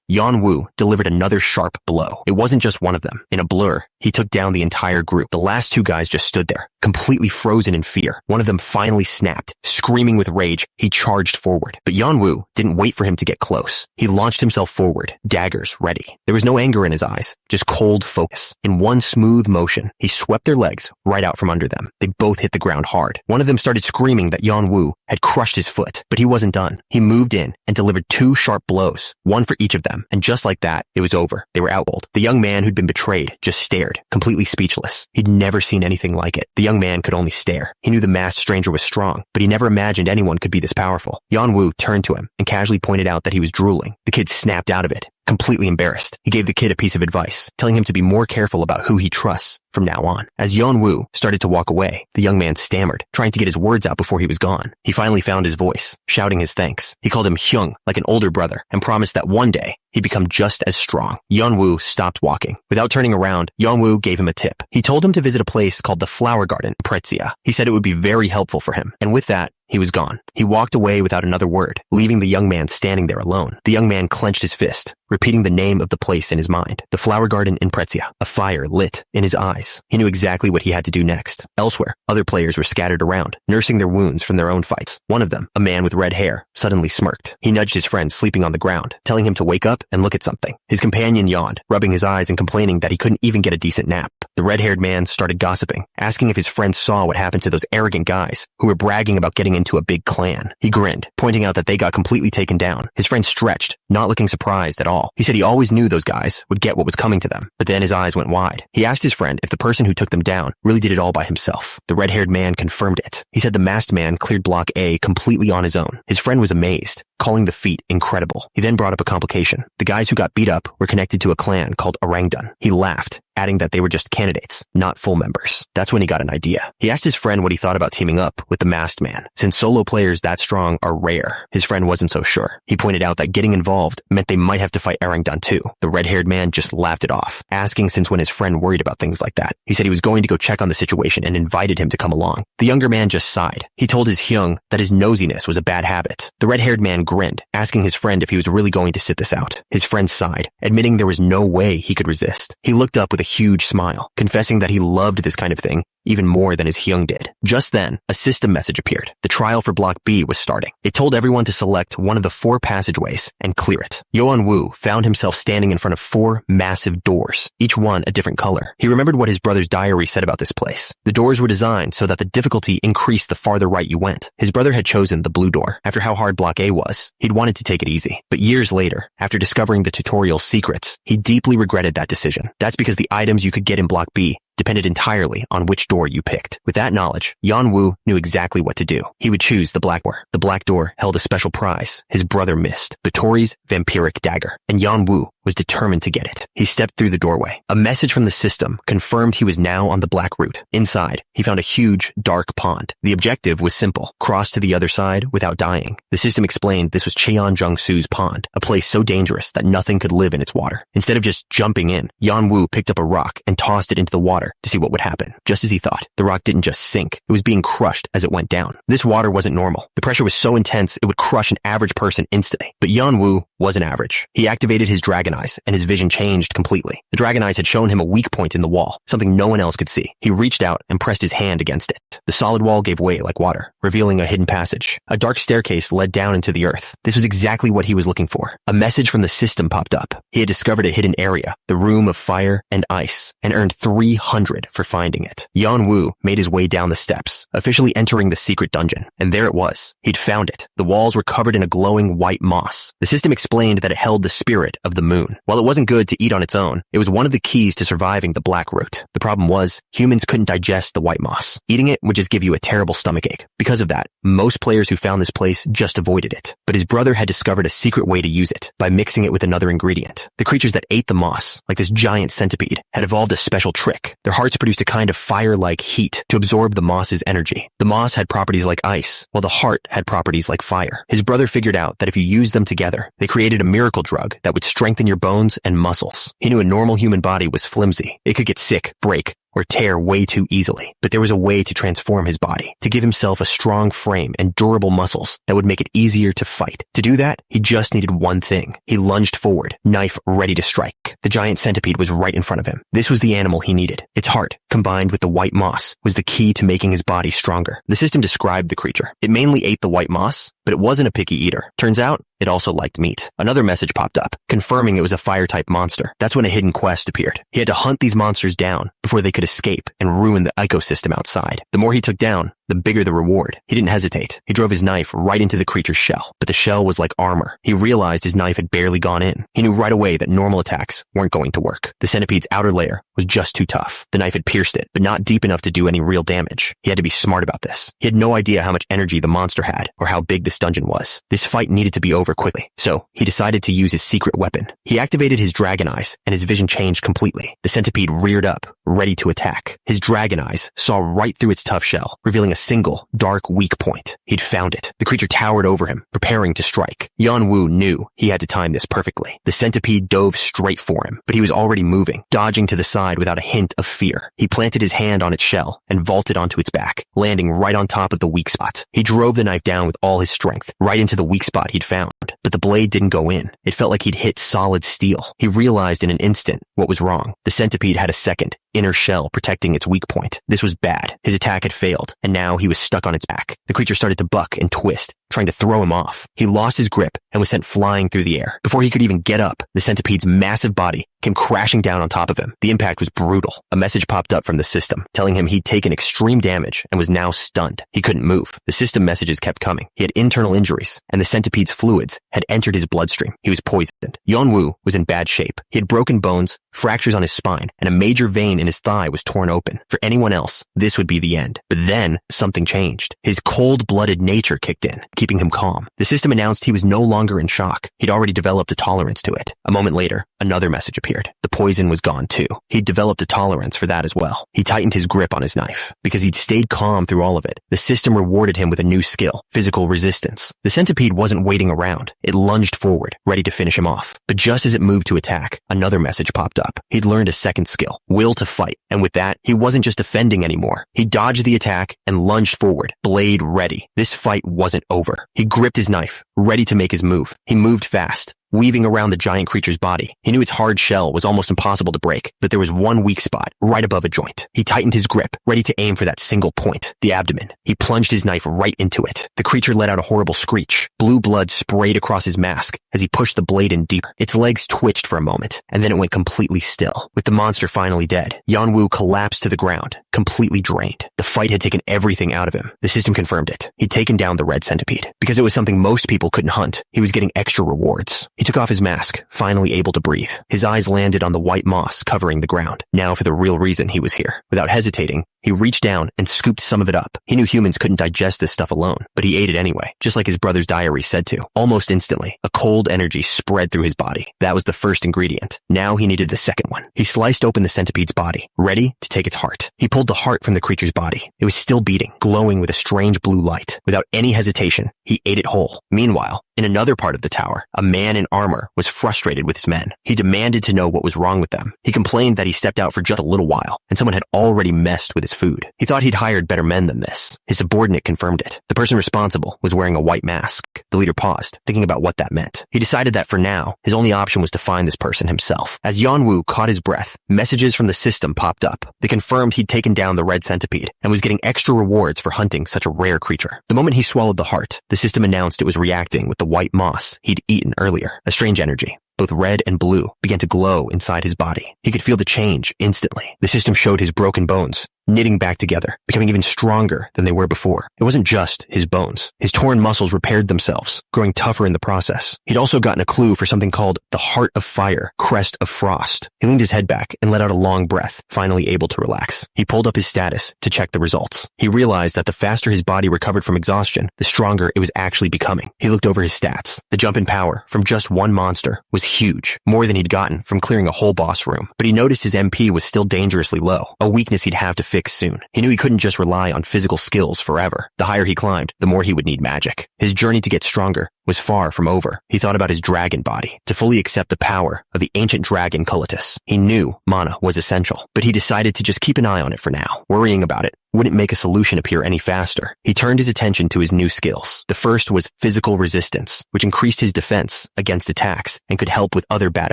Yeonwoo delivered another sharp blow. It wasn't just one of them. In a blur, he took down the entire group. The last two guys just stood there, completely frozen in fear. One of them finally snapped. Screaming with rage, he charged forward. But Yeonwoo didn't wait for him to get close. He launched himself forward, daggers ready. There was no anger in his eyes, just cold focus. In one smooth motion, he swept their legs right out from under them. They both hit the ground hard. One of them started screaming that Yeonwoo had crushed his foot, but he wasn't done. He moved in and delivered two sharp blows, one for each of them. And just like that, it was over. They were outbowled. The young man man who'd been betrayed just stared, completely speechless. He'd never seen anything like it. The young man could only stare. He knew the masked stranger was strong, but he never imagined anyone could be this powerful. Yanwu turned to him and casually pointed out that he was drooling. The kid snapped out of it, completely embarrassed. He gave the kid a piece of advice, telling him to be more careful about who he trusts from now on. As Yanwu started to walk away, the young man stammered, trying to get his words out before he was gone. He finally found his voice, shouting his thanks. He called him Hyung, like an older brother, and promised that one day he'd become just as strong. Yanwu stopped walking. Without turning around, Yanwu gave him a tip. He told him to visit a place called the Flower Garden in Pretzia. He said it would be very helpful for him, and with that, he was gone. He walked away without another word, leaving the young man standing there alone. The young man clenched his fist, repeating the name of the place in his mind. The Flower Garden in Pretzia. A fire lit in his eyes. He knew exactly what he had to do next. Elsewhere, other players were scattered around, nursing their wounds from their own fights. One of them, a man with red hair, suddenly smirked. He nudged his friend sleeping on the ground, telling him to wake up and look at something. His companion yawned, rubbing his eyes and complaining that he couldn't even get a decent nap. The red-haired man started gossiping, asking if his friend saw what happened to those arrogant guys who were bragging about getting into a big clan. He grinned, pointing out that they got completely taken down. His friend stretched, not looking surprised at all. He said he always knew those guys would get what was coming to them, but then his eyes went wide. He asked his friend if the person who took them down really did it all by himself. The red-haired man confirmed it. He said the masked man cleared Block A completely on his own. His friend was amazed, calling the feat incredible. He then brought up a complication. The guys who got beat up were connected to a clan called Orangdun. He laughed, adding that they were just candidates, not full members. That's when he got an idea. He asked his friend what he thought about teaming up with the masked man. Since solo players that strong are rare, his friend wasn't so sure. He pointed out that getting involved meant they might have to fight Orangdun too. The red-haired man just laughed it off, asking since when his friend worried about things like that. He said he was going to go check on the situation and invited him to come along. The younger man just sighed. He told his Hyung that his nosiness was a bad habit. The red-haired man grinned, asking his friend if he was really going to sit this out. His friend sighed, admitting there was no way he could resist. He looked up with a huge smile, confessing that he loved this kind of thing even more than his Hyung did. Just then, a system message appeared. The trial for Block B was starting. It told everyone to select one of the 4 passageways and clear it. Yoan-woo found himself standing in front of 4 massive doors, each one a different color. He remembered what his brother's diary said about this place. The doors were designed so that the difficulty increased the farther right you went. His brother had chosen the blue door. After how hard Block A was, he'd wanted to take it easy. But years later, after discovering the tutorial's secrets, he deeply regretted that decision. That's because the items you could get in Block B depended entirely on which door you picked. With that knowledge, Yanwu knew exactly what to do. He would choose the black door. The black door held a special prize his brother missed, Batory's vampiric dagger, and Yanwu was determined to get it. He stepped through the doorway. A message from the system confirmed he was now on the black route. Inside, he found a huge, dark pond. The objective was simple: cross to the other side without dying. The system explained this was Cheon Jung-su's pond, a place so dangerous that nothing could live in its water. Instead of just jumping in, Yanwu picked up a rock and tossed it into the water to see what would happen. Just as he thought, the rock didn't just sink, it was being crushed as it went down. This water wasn't normal. The pressure was so intense it would crush an average person instantly. But Yanwu wasn't average. He activated his dragon eyes, and his vision changed completely. The dragon eyes had shown him a weak point in the wall, something no one else could see. He reached out and pressed his hand against it. The solid wall gave way like water, revealing a hidden passage. A dark staircase led down into the earth. This was exactly what he was looking for. A message from the system popped up. He had discovered a hidden area, the room of fire and ice, and earned 300 for finding it. Yanwu made his way down the steps, officially entering the secret dungeon. And there it was. He'd found it. The walls were covered in a glowing white moss. The system explained that it held the spirit of the moon. While it wasn't good to eat on its own, it was one of the keys to surviving the black route. The problem was, humans couldn't digest the white moss. Eating it would just give you a terrible stomachache. Because of that, most players who found this place just avoided it. But his brother had discovered a secret way to use it, by mixing it with another ingredient. The creatures that ate the moss, like this giant centipede, had evolved a special trick. Their hearts produced a kind of fire-like heat to absorb the moss's energy. The moss had properties like ice, while the heart had properties like fire. His brother figured out that if you used them together, they created a miracle drug that would strengthen your bones and muscles. He knew a normal human body was flimsy. It could get sick, break, or tear way too easily. But there was a way to transform his body, to give himself a strong frame and durable muscles that would make it easier to fight. To do that, he just needed one thing. He lunged forward, knife ready to strike. The giant centipede was right in front of him. This was the animal he needed. Its heart, combined with the white moss, was the key to making his body stronger. The system described the creature. It mainly ate the white moss, but it wasn't a picky eater. Turns out, it also liked meat. Another message popped up, confirming it was a fire-type monster. That's when a hidden quest appeared. He had to hunt these monsters down before they could escape and ruin the ecosystem outside. The more he took down, the bigger the reward. He didn't hesitate. He drove his knife right into the creature's shell, but the shell was like armor. He realized his knife had barely gone in. He knew right away that normal attacks weren't going to work. The centipede's outer layer was just too tough. The knife had pierced it, but not deep enough to do any real damage. He had to be smart about this. He had no idea how much energy the monster had, or how big this dungeon was. This fight needed to be over quickly, so he decided to use his secret weapon. He activated his dragon eyes, and his vision changed completely. The centipede reared up, ready to attack. His dragon eyes saw right through its tough shell, revealing a single, dark, weak point. He'd found it. The creature towered over him, preparing to strike. Yanwu knew he had to time this perfectly. The centipede dove straight for him, but he was already moving, dodging to the side without a hint of fear. He planted his hand on its shell and vaulted onto its back, landing right on top of the weak spot. He drove the knife down with all his strength, right into the weak spot he'd found, but the blade didn't go in. It felt like he'd hit solid steel. He realized in an instant what was wrong. The centipede had a second, inner shell protecting its weak point. This was bad. His attack had failed, and now he was stuck on its back. The creature started to buck and twist, trying to throw him off. He lost his grip and was sent flying through the air. Before he could even get up, the centipede's massive body came crashing down on top of him. The impact was brutal. A message popped up from the system, telling him he'd taken extreme damage and was now stunned. He couldn't move. The system messages kept coming. He had internal injuries, and the centipede's fluids had entered his bloodstream. He was poisoned. Yanwu was in bad shape. He had broken bones, fractures on his spine, and a major vein in his thigh was torn open. For anyone else, this would be the end. But then, something changed. His cold-blooded nature kicked in, keeping him calm. The system announced he was no longer in shock. He'd already developed a tolerance to it. A moment later, another message appeared. The poison was gone too. He'd developed a tolerance for that as well. He tightened his grip on his knife. Because he'd stayed calm through all of it, the system rewarded him with a new skill, physical resistance. The centipede wasn't waiting around. It lunged forward, ready to finish him off. But just as it moved to attack, another message popped up. He'd learned a second skill, will to fight. And with that, he wasn't just defending anymore. He dodged the attack and lunged forward, blade ready. This fight wasn't over. He gripped his knife, ready to make his move. He moved fast, weaving around the giant creature's body. He knew its hard shell was almost impossible to break, but there was one weak spot, right above a joint. He tightened his grip, ready to aim for that single point, the abdomen. He plunged his knife right into it. The creature let out a horrible screech. Blue blood sprayed across his mask as he pushed the blade in deeper. Its legs twitched for a moment, and then it went completely still. With the monster finally dead, Yanwu collapsed to the ground, completely drained. The fight had taken everything out of him. The system confirmed it. He'd taken down the red centipede. Because it was something most people couldn't hunt, he was getting extra rewards. He took off his mask, finally able to breathe. His eyes landed on the white moss covering the ground. Now for the real reason he was here. Without hesitating, he reached down and scooped some of it up. He knew humans couldn't digest this stuff alone, but he ate it anyway, just like his brother's diary said to. Almost instantly, a cold energy spread through his body. That was the first ingredient. Now he needed the second one. He sliced open the centipede's body, ready to take its heart. He pulled the heart from the creature's body. It was still beating, glowing with a strange blue light. Without any hesitation, he ate it whole. Meanwhile, in another part of the tower, a man in armor was frustrated with his men. He demanded to know what was wrong with them. He complained that he stepped out for just a little while, and someone had already messed with his food. He thought he'd hired better men than this. His subordinate confirmed it. The person responsible was wearing a white mask. The leader paused, thinking about what that meant. He decided that for now, his only option was to find this person himself. As Yanwu caught his breath, messages from the system popped up. They confirmed he'd taken down the red centipede and was getting extra rewards for hunting such a rare creature. The moment he swallowed the heart, the system announced it was reacting with the white moss he'd eaten earlier. A strange energy, both red and blue, began to glow inside his body. He could feel the change instantly. The system showed his broken bones knitting back together, becoming even stronger than they were before. It wasn't just his bones. His torn muscles repaired themselves, growing tougher in the process. He'd also gotten a clue for something called the Heart of Fire, Crest of Frost. He leaned his head back and let out a long breath, finally able to relax. He pulled up his status to check the results. He realized that the faster his body recovered from exhaustion, the stronger it was actually becoming. He looked over his stats. The jump in power from just one monster was huge, more than he'd gotten from clearing a whole boss room. But he noticed his MP was still dangerously low, a weakness he'd have to fix soon. He knew he couldn't just rely on physical skills forever. The higher he climbed, the more he would need magic. His journey to get stronger was far from over. He thought about his dragon body. To fully accept the power of the ancient dragon Cullitus, he knew mana was essential, but he decided to just keep an eye on it for now. Worrying about it wouldn't make a solution appear any faster. He turned his attention to his new skills. The first was physical resistance, which increased his defense against attacks and could help with other bad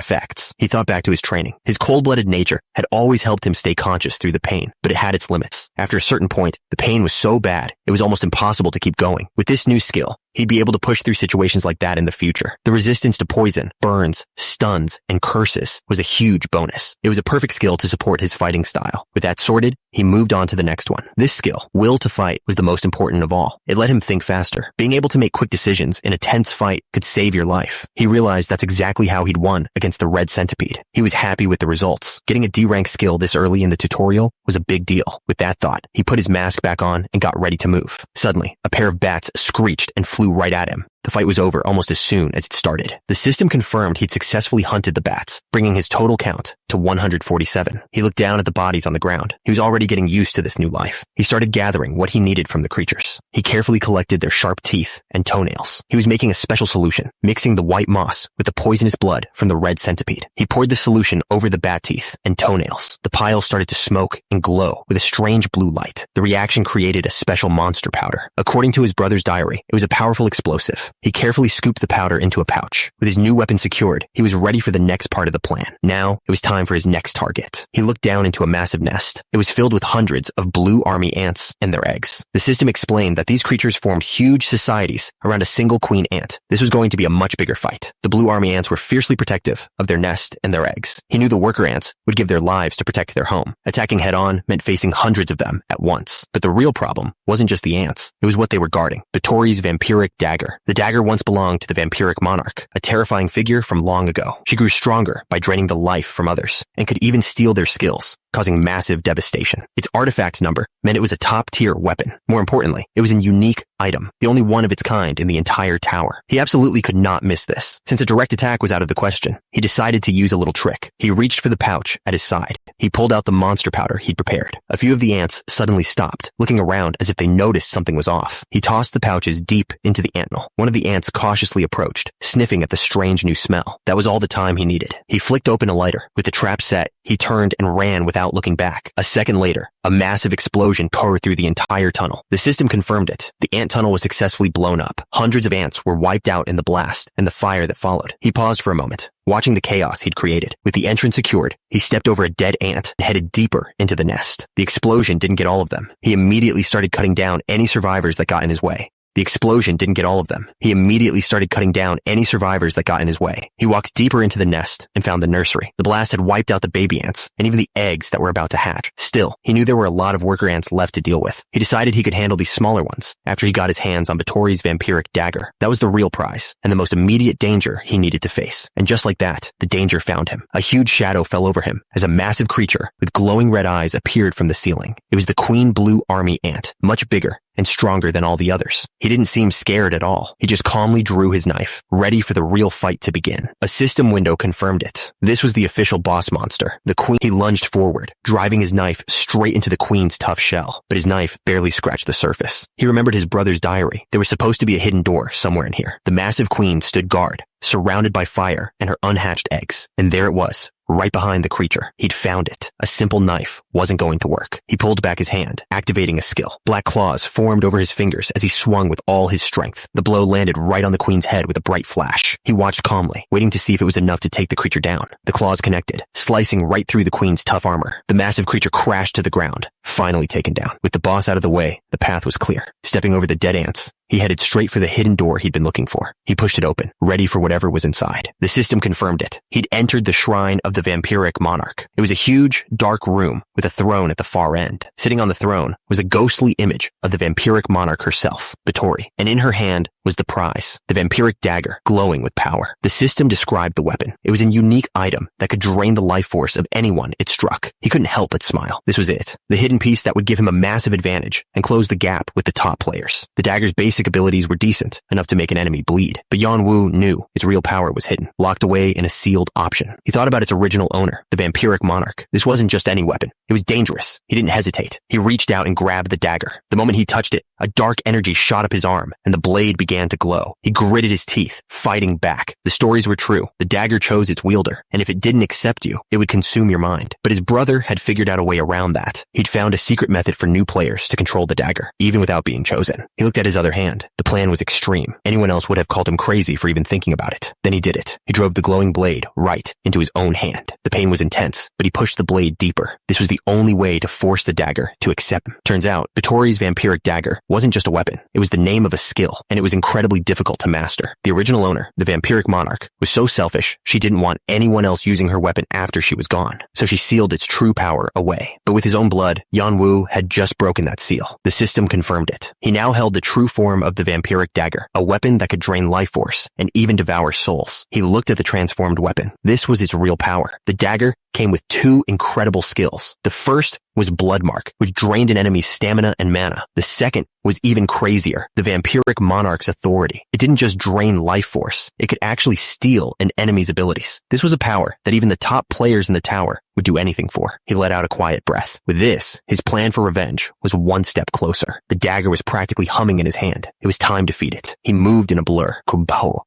effects. He thought back to his training. His cold-blooded nature had always helped him stay conscious through the pain, but it had its limits. After a certain point, the pain was so bad, it was almost impossible to keep going. With this new skill, He'd be able to push through situations like that in the future. The resistance to poison, burns, stuns, and curses was a huge bonus. It was a perfect skill to support his fighting style. With that sorted, he moved on to the next one. This skill, will to fight, was the most important of all. It let him think faster. Being able to make quick decisions in a tense fight could save your life. He realized that's exactly how he'd won against the red centipede. He was happy with the results. Getting a D-rank skill this early in the tutorial was a big deal. With that thought, he put his mask back on and got ready to move. Suddenly, a pair of bats screeched and flew right at him. The fight was over almost as soon as it started. The system confirmed he'd successfully hunted the bats, bringing his total count to 147. He looked down at the bodies on the ground. He was already getting used to this new life. He started gathering what he needed from the creatures. He carefully collected their sharp teeth and toenails. He was making a special solution, mixing the white moss with the poisonous blood from the red centipede. He poured the solution over the bat teeth and toenails. The pile started to smoke and glow with a strange blue light. The reaction created a special monster powder. According to his brother's diary, it was a powerful explosive. He carefully scooped the powder into a pouch. With his new weapon secured, he was ready for the next part of the plan. Now, it was time for his next target. He looked down into a massive nest. It was filled with hundreds of blue army ants and their eggs. The system explained that these creatures formed huge societies around a single queen ant. This was going to be a much bigger fight. The blue army ants were fiercely protective of their nest and their eggs. He knew the worker ants would give their lives to protect their home. Attacking head-on meant facing hundreds of them at once. But the real problem wasn't just the ants. It was what they were guarding. Batory's vampiric dagger. The dagger once belonged to the vampiric monarch, a terrifying figure from long ago. She grew stronger by draining the life from others, and could even steal their skills, causing massive devastation. Its artifact number meant it was a top-tier weapon. More importantly, it was a unique item, the only one of its kind in the entire tower. He absolutely could not miss this. Since a direct attack was out of the question, he decided to use a little trick. He reached for the pouch at his side. He pulled out the monster powder he'd prepared. A few of the ants suddenly stopped, looking around as if they noticed something was off. He tossed the pouches deep into the anthill. One of the ants cautiously approached, sniffing at the strange new smell. That was all the time he needed. He flicked open a lighter. With the trap set, he turned and ran without looking back. A second later, a massive explosion tore through the entire tunnel. The system confirmed it. The ant tunnel was successfully blown up. Hundreds of ants were wiped out in the blast and the fire that followed. He paused for a moment, watching the chaos he'd created. With the entrance secured, he stepped over a dead ant and headed deeper into the nest. The explosion didn't get all of them. He immediately started cutting down any survivors that got in his way. The explosion didn't get all of them. He immediately started cutting down any survivors that got in his way. He walked deeper into the nest and found the nursery. The blast had wiped out the baby ants and even the eggs that were about to hatch. Still, he knew there were a lot of worker ants left to deal with. He decided he could handle these smaller ones after he got his hands on Batory's vampiric dagger. That was the real prize and the most immediate danger he needed to face. And just like that, the danger found him. A huge shadow fell over him as a massive creature with glowing red eyes appeared from the ceiling. It was the queen blue army ant, much bigger and stronger than all the others. He didn't seem scared at all. He just calmly drew his knife, ready for the real fight to begin. A system window confirmed it. This was the official boss monster, the queen. He lunged forward, driving his knife straight into the queen's tough shell, but his knife barely scratched the surface. He remembered his brother's diary. There was supposed to be a hidden door somewhere in here. The massive queen stood guard, surrounded by fire and her unhatched eggs. And there it was, right behind the creature. He'd found it. A simple knife wasn't going to work. He pulled back his hand, activating a skill. Black claws formed over his fingers as he swung with all his strength. The blow landed right on the queen's head with a bright flash. He watched calmly, waiting to see if it was enough to take the creature down. The claws connected, slicing right through the queen's tough armor. The massive creature crashed to the ground, finally taken down. With the boss out of the way, the path was clear. Stepping over the dead ants, he headed straight for the hidden door he'd been looking for. He pushed it open, ready for whatever was inside. The system confirmed it. He'd entered the shrine of the vampiric monarch. It was a huge, dark room with a throne at the far end. Sitting on the throne was a ghostly image of the vampiric monarch herself, Batory, and in her hand was the prize, the vampiric dagger, glowing with power. The system described the weapon. It was a unique item that could drain the life force of anyone it struck. He couldn't help but smile. This was it, the hidden piece that would give him a massive advantage and close the gap with the top players. The dagger's basic abilities were decent, enough to make an enemy bleed, but Yanwu knew its real power was hidden, locked away in a sealed option. He thought about its original owner, the vampiric monarch. This wasn't just any weapon. It was dangerous. He didn't hesitate. He reached out and grabbed the dagger. The moment he touched it, a dark energy shot up his arm, and the blade began to glow. He gritted his teeth, fighting back. The stories were true. The dagger chose its wielder, and if it didn't accept you, it would consume your mind. But his brother had figured out a way around that. He'd found a secret method for new players to control the dagger, even without being chosen. He looked at his other hand. hand. The plan was extreme. Anyone else would have called him crazy for even thinking about it. Then he did it. He drove the glowing blade right into his own hand. The pain was intense, but he pushed the blade deeper. This was the only way to force the dagger to accept him. Turns out, Batory's vampiric dagger wasn't just a weapon. It was the name of a skill, and it was incredibly difficult to master. The original owner, the vampiric monarch, was so selfish, she didn't want anyone else using her weapon after she was gone. So she sealed its true power away. But with his own blood, Yanwu had just broken that seal. The system confirmed it. He now held the true form of the vampiric dagger, a weapon that could drain life force and even devour souls. He looked at the transformed weapon. This was its real power. The dagger came with two incredible skills. The first was Bloodmark, which drained an enemy's stamina and mana. The second was even crazier, the vampiric monarch's authority. It didn't just drain life force, it could actually steal an enemy's abilities. This was a power that even the top players in the tower would do anything for. He let out a quiet breath. With this, his plan for revenge was one step closer. The dagger was practically humming in his hand. It was time to feed it. He moved in a blur,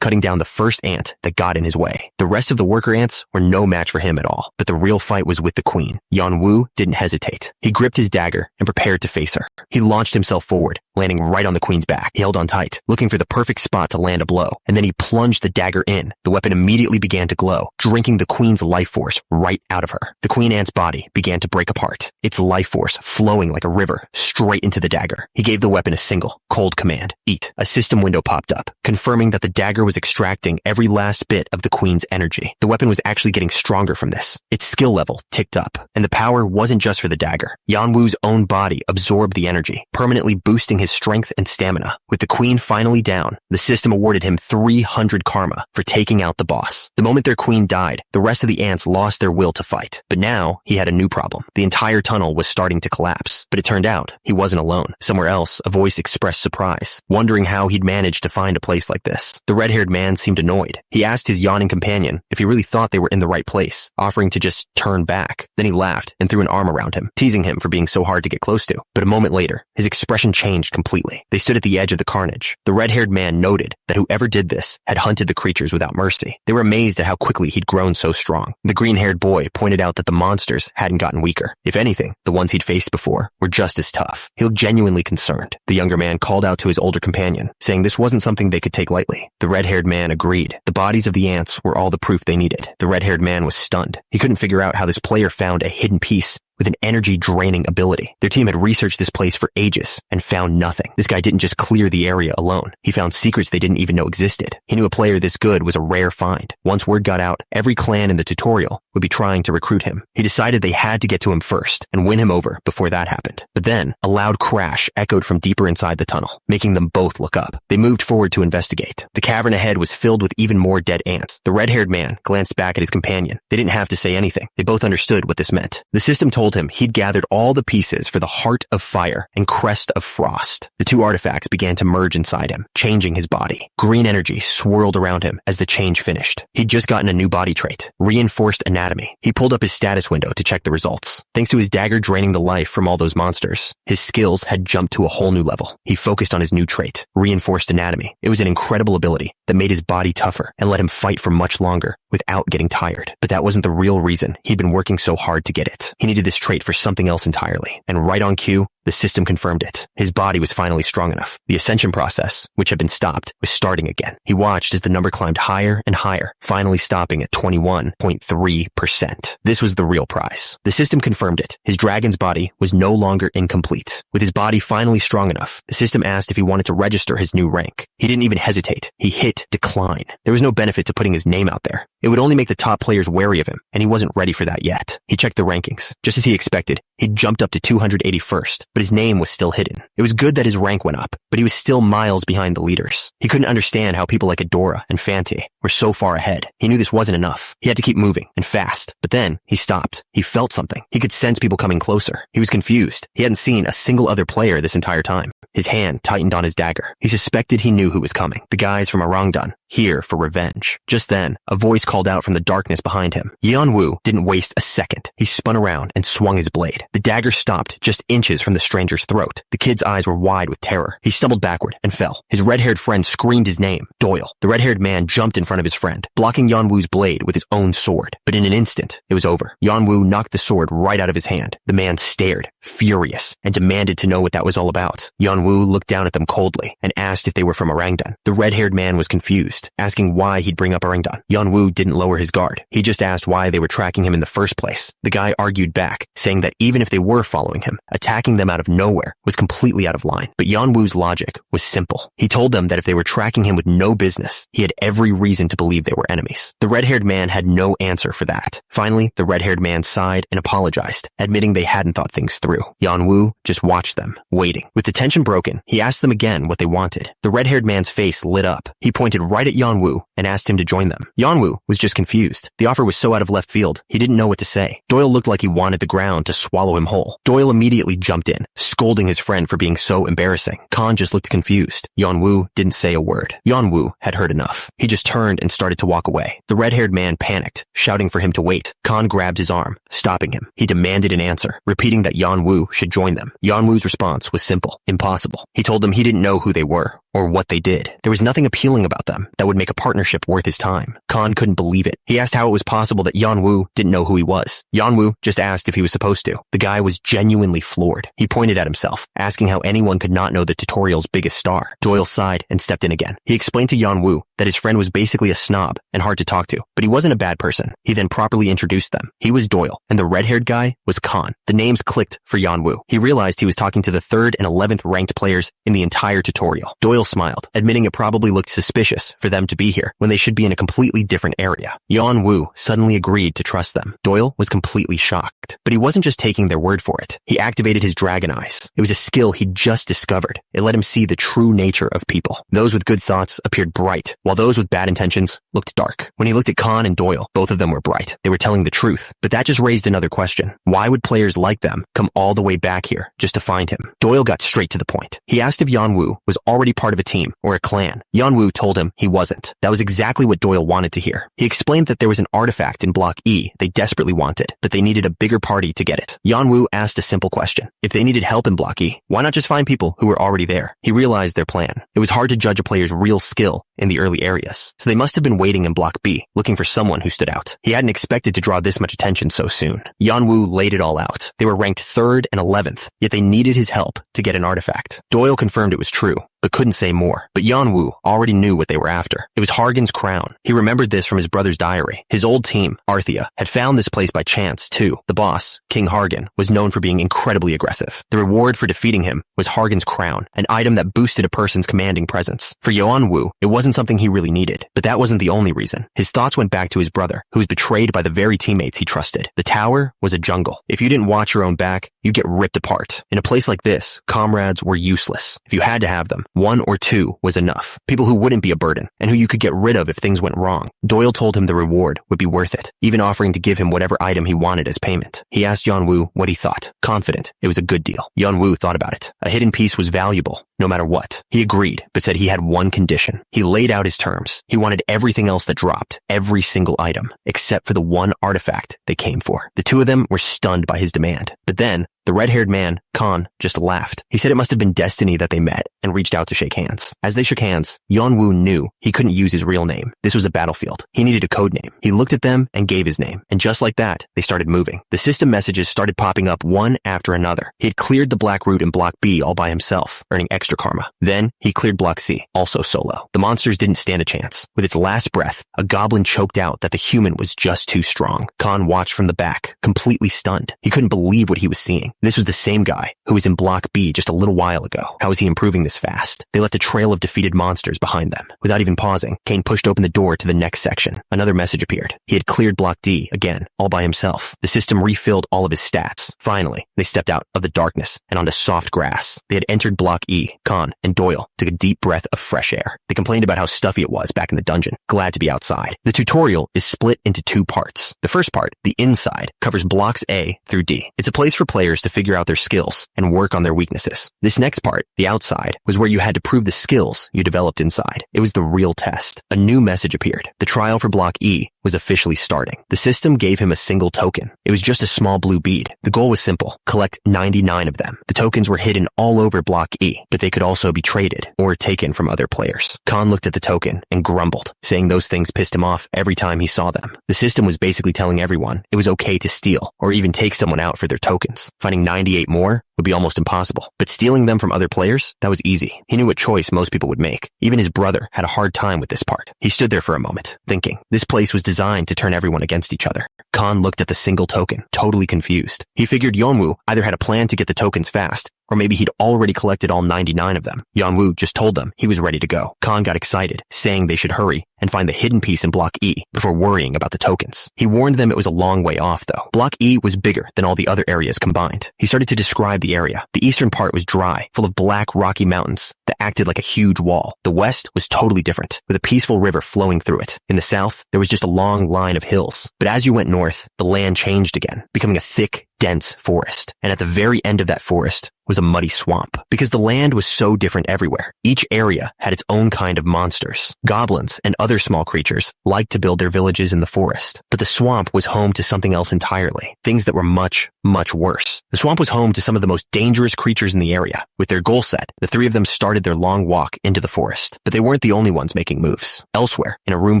cutting down the first ant that got in his way. The rest of the worker ants were no match for him at all, but the real fight was with the queen. Yanwu didn't hesitate. He gripped his dagger and prepared to face her. He launched himself forward, landing right on the queen's back. He held on tight, looking for the perfect spot to land a blow, and then he plunged the dagger in. The weapon immediately began to glow, drinking the queen's life force right out of her. The queen ant's body began to break apart, its life force flowing like a river straight into the dagger. He gave the weapon a single, cold command, eat. A system window popped up, confirming that the dagger was extracting every last bit of the queen's energy. The weapon was actually getting stronger from this. Its skill level ticked up, and the power wasn't just for the dagger. Yanwu's own body absorbed the energy, permanently boosting his strength and stamina. With the queen finally down, the system awarded him 300 karma for taking out the boss. The moment their queen died, the rest of the ants lost their will to fight. But now, he had a new problem. The entire tunnel was starting to collapse. But it turned out, he wasn't alone. Somewhere else, a voice expressed surprise, wondering how he'd managed to find a place like this. The red-haired man seemed annoyed. He asked his yawning companion if he really thought they were in the right place, offering to just turn back. Then he laughed and threw an arm around him, teasing him for being so hard to get close to. But a moment later, his expression changed completely. They stood at the edge of the carnage. The red-haired man noted that whoever did this had hunted the creatures without mercy. They were amazed at how quickly he'd grown so strong. The green-haired boy pointed out that the monsters hadn't gotten weaker. If anything, the ones he'd faced before were just as tough. He looked genuinely concerned. The younger man called out to his older companion, saying this wasn't something they could take lightly. The red-haired man agreed. The bodies of the ants were all the proof they needed. The red-haired man was stunned. He couldn't figure out how this player found a hidden piece with an energy-draining ability. Their team had researched this place for ages and found nothing. This guy didn't just clear the area alone. He found secrets they didn't even know existed. He knew a player this good was a rare find. Once word got out, every clan in the tutorial would be trying to recruit him. He decided they had to get to him first and win him over before that happened. But then, a loud crash echoed from deeper inside the tunnel, making them both look up. They moved forward to investigate. The cavern ahead was filled with even more dead ants. The red-haired man glanced back at his companion. They didn't have to say anything. They both understood what this meant. The system told him he'd gathered all the pieces for the Heart of Fire and Crest of Frost. The two artifacts began to merge inside him, changing his body. Green energy swirled around him as the change finished. He'd just gotten a new body trait, reinforced anatomy. He pulled up his status window to check the results. Thanks to his dagger draining the life from all those monsters, his skills had jumped to a whole new level. He focused on his new trait, reinforced anatomy. It was an incredible ability that made his body tougher and let him fight for much longer without getting tired. But that wasn't the real reason he'd been working so hard to get it. He needed this trait for something else entirely. And right on cue, the system confirmed it. His body was finally strong enough. The ascension process, which had been stopped, was starting again. He watched as the number climbed higher and higher, finally stopping at 21.3%. This was the real prize. The system confirmed it. His dragon's body was no longer incomplete. With his body finally strong enough, the system asked if he wanted to register his new rank. He didn't even hesitate. He hit decline. There was no benefit to putting his name out there. It would only make the top players wary of him, and he wasn't ready for that yet. He checked the rankings. Just as he expected, he'd jumped up to 281st, but his name was still hidden. It was good that his rank went up, but he was still miles behind the leaders. He couldn't understand how people like Adora and Fanti were so far ahead. He knew this wasn't enough. He had to keep moving, and fast. But then, he stopped. He felt something. He could sense people coming closer. He was confused. He hadn't seen a single other player this entire time. His hand tightened on his dagger. He suspected he knew who was coming. The guys from Arangdan, here for revenge. Just then, a voice called out from the darkness behind him. Yeonwoo didn't waste a second. He spun around and swung his blade. The dagger stopped just inches from the stranger's throat. The kid's eyes were wide with terror. He stumbled backward and fell. His red-haired friend screamed his name, Doyle. The red-haired man jumped in front of his friend, blocking Yeonwoo's blade with his own sword. But in an instant, it was over. Yeonwoo knocked the sword right out of his hand. The man stared, furious, and demanded to know what that was all about. Yeonwoo looked down at them coldly and asked if they were from Orangdan. The red-haired man was confused, asking why he'd bring up Orangdan. Yeonwoo didn't lower his guard. He just asked why they were tracking him in the first place. The guy argued back, saying that even if they were following him, attacking them out of nowhere was completely out of line. But Yeonwoo's logic was simple. He told them that if they were tracking him with no business, he had every reason to believe they were enemies. The red-haired man had no answer for that. Finally, the red-haired man sighed and apologized, admitting they hadn't thought things through. Yeonwoo just watched them, waiting. With the tension broken, he asked them again what they wanted. The red-haired man's face lit up. He pointed right at Yeonwoo and asked him to join them. Yeonwoo was just confused. The offer was so out of left field, he didn't know what to say. Doyle looked like he wanted the ground to swallow him whole. Doyle immediately jumped in, scolding his friend for being so embarrassing. Khan just looked confused. Yeonwoo didn't say a word. Yeonwoo had heard enough. He just turned and started to walk away. The red-haired man panicked, shouting for him to wait. Khan grabbed his arm, stopping him. He demanded an answer, repeating that Yeonwoo should join them. Yeonwoo's response was simple: impossible. He told them he didn't know who they were or what they did. There was nothing appealing about them that would make a partnership worth his time. Khan couldn't believe it. He asked how it was possible that Yeonwoo didn't know who he was. Yeonwoo just asked if he was supposed to. The guy was genuinely floored. He pointed at himself, asking how anyone could not know the tutorial's biggest star. Doyle sighed and stepped in again. He explained to Yeonwoo that his friend was basically a snob and hard to talk to, but he wasn't a bad person. He then properly introduced them. He was Doyle, and the red-haired guy was Khan. The names clicked for Yeonwoo. He realized he was talking to the 3rd and 11th ranked players in the entire tutorial. Doyle smiled, admitting it probably looked suspicious for them to be here when they should be in a completely different area. Yeonwoo suddenly agreed to trust them. Doyle was completely shocked, but he wasn't just taking their word for it. He activated his dragon eyes. It was a skill he'd just discovered. It let him see the true nature of people. Those with good thoughts appeared bright, while those with bad intentions looked dark. When he looked at Khan and Doyle, both of them were bright. They were telling the truth. But that just raised another question. Why would players like them come all the way back here just to find him? Doyle got straight to the point. He asked if Yeonwoo was already part of a team or a clan. Yeonwoo told him he wasn't. That was exactly what Doyle wanted to hear. He explained that there was an artifact in Block E they desperately wanted, but they needed a bigger party to get it. Yeonwoo asked a simple question. If they needed help in Block E, why not just find people who were already there? He realized their plan. It was hard to judge a player's real skill in the early areas, so they must have been waiting in Block B, looking for someone who stood out. He hadn't expected to draw this much attention so soon. Yeonwoo laid it all out. They were ranked 3rd and 11th, yet they needed his help to get an artifact. Doyle confirmed it was true, but couldn't say more. But Yeonwoo already knew what they were after. It was Hargan's crown. He remembered this from his brother's diary. His old team, Arthea, had found this place by chance, too. The boss, King Hargan, was known for being incredibly aggressive. The reward for defeating him was Hargan's crown, an item that boosted a person's commanding presence. For Yeonwoo, it wasn't something he really needed, but that wasn't the only reason. His thoughts went back to his brother, who was betrayed by the very teammates he trusted. The tower was a jungle. If you didn't watch your own back, you'd get ripped apart. In a place like this, comrades were useless. If you had to have them, 1 or 2 was enough. People who wouldn't be a burden, and who you could get rid of if things went wrong. Doyle told him the reward would be worth it, even offering to give him whatever item he wanted as payment. He asked Yeonwoo what he thought, confident it was a good deal. Yeonwoo thought about it. A hidden piece was valuable, no matter what. He agreed, but said he had one condition. He laid out his terms. He wanted everything else that dropped, every single item, except for the one artifact they came for. The two of them were stunned by his demand. But then, the red-haired man, Khan, just laughed. He said it must have been destiny that they met and reached out to shake hands. As they shook hands, Yeonwoo knew he couldn't use his real name. This was a battlefield. He needed a code name. He looked at them and gave his name. And just like that, they started moving. The system messages started popping up one after another. He had cleared the black root in Block B all by himself, earning extra karma. Then, he cleared Block C, also solo. The monsters didn't stand a chance. With its last breath, a goblin choked out that the human was just too strong. Khan watched from the back, completely stunned. He couldn't believe what he was seeing. This was the same guy who was in Block B just a little while ago. How was he improving this fast? They left a trail of defeated monsters behind them. Without even pausing, Kane pushed open the door to the next section. Another message appeared. He had cleared Block D again, all by himself. The system refilled all of his stats. Finally, they stepped out of the darkness and onto soft grass. They had entered Block E. Khan and Doyle took a deep breath of fresh air. They complained about how stuffy it was back in the dungeon. Glad to be outside. The tutorial is split into 2 parts. The first part, the inside, covers Blocks A through D. It's a place for players to figure out their skills and work on their weaknesses. This next part, the outside, was where you had to prove the skills you developed inside. It was the real test. A new message appeared. The trial for Block E was officially starting. The system gave him a single token. It was just a small blue bead. The goal was simple: collect 99 of them. The tokens were hidden all over Block E, but they could also be traded or taken from other players. Khan looked at the token and grumbled, saying those things pissed him off every time he saw them. The system was basically telling everyone it was okay to steal or even take someone out for their tokens. Finding 98 more would be almost impossible, but stealing them from other players, that was easy. He knew what choice most people would make. Even his brother had a hard time with this part. He stood there for a moment, thinking, this place was designed to turn everyone against each other. Khan looked at the single token, totally confused. He figured Yeonwoo either had a plan to get the tokens fast, or maybe he'd already collected all 99 of them. Yeonwoo just told them he was ready to go. Khan got excited, saying they should hurry and find the hidden piece in Block E before worrying about the tokens. He warned them it was a long way off, though. Block E was bigger than all the other areas combined. He started to describe the area. The eastern part was dry, full of black, rocky mountains that acted like a huge wall. The west was totally different, with a peaceful river flowing through it. In the south, there was just a long line of hills. But as you went north, the land changed again, becoming a thick, dense forest. And at the very end of that forest was a muddy swamp. Because the land was so different everywhere, each area had its own kind of monsters. Goblins and other small creatures liked to build their villages in the forest. But the swamp was home to something else entirely. Things that were much, much worse. The swamp was home to some of the most dangerous creatures in the area. With their goal set, the three of them started their long walk into the forest. But they weren't the only ones making moves. Elsewhere, in a room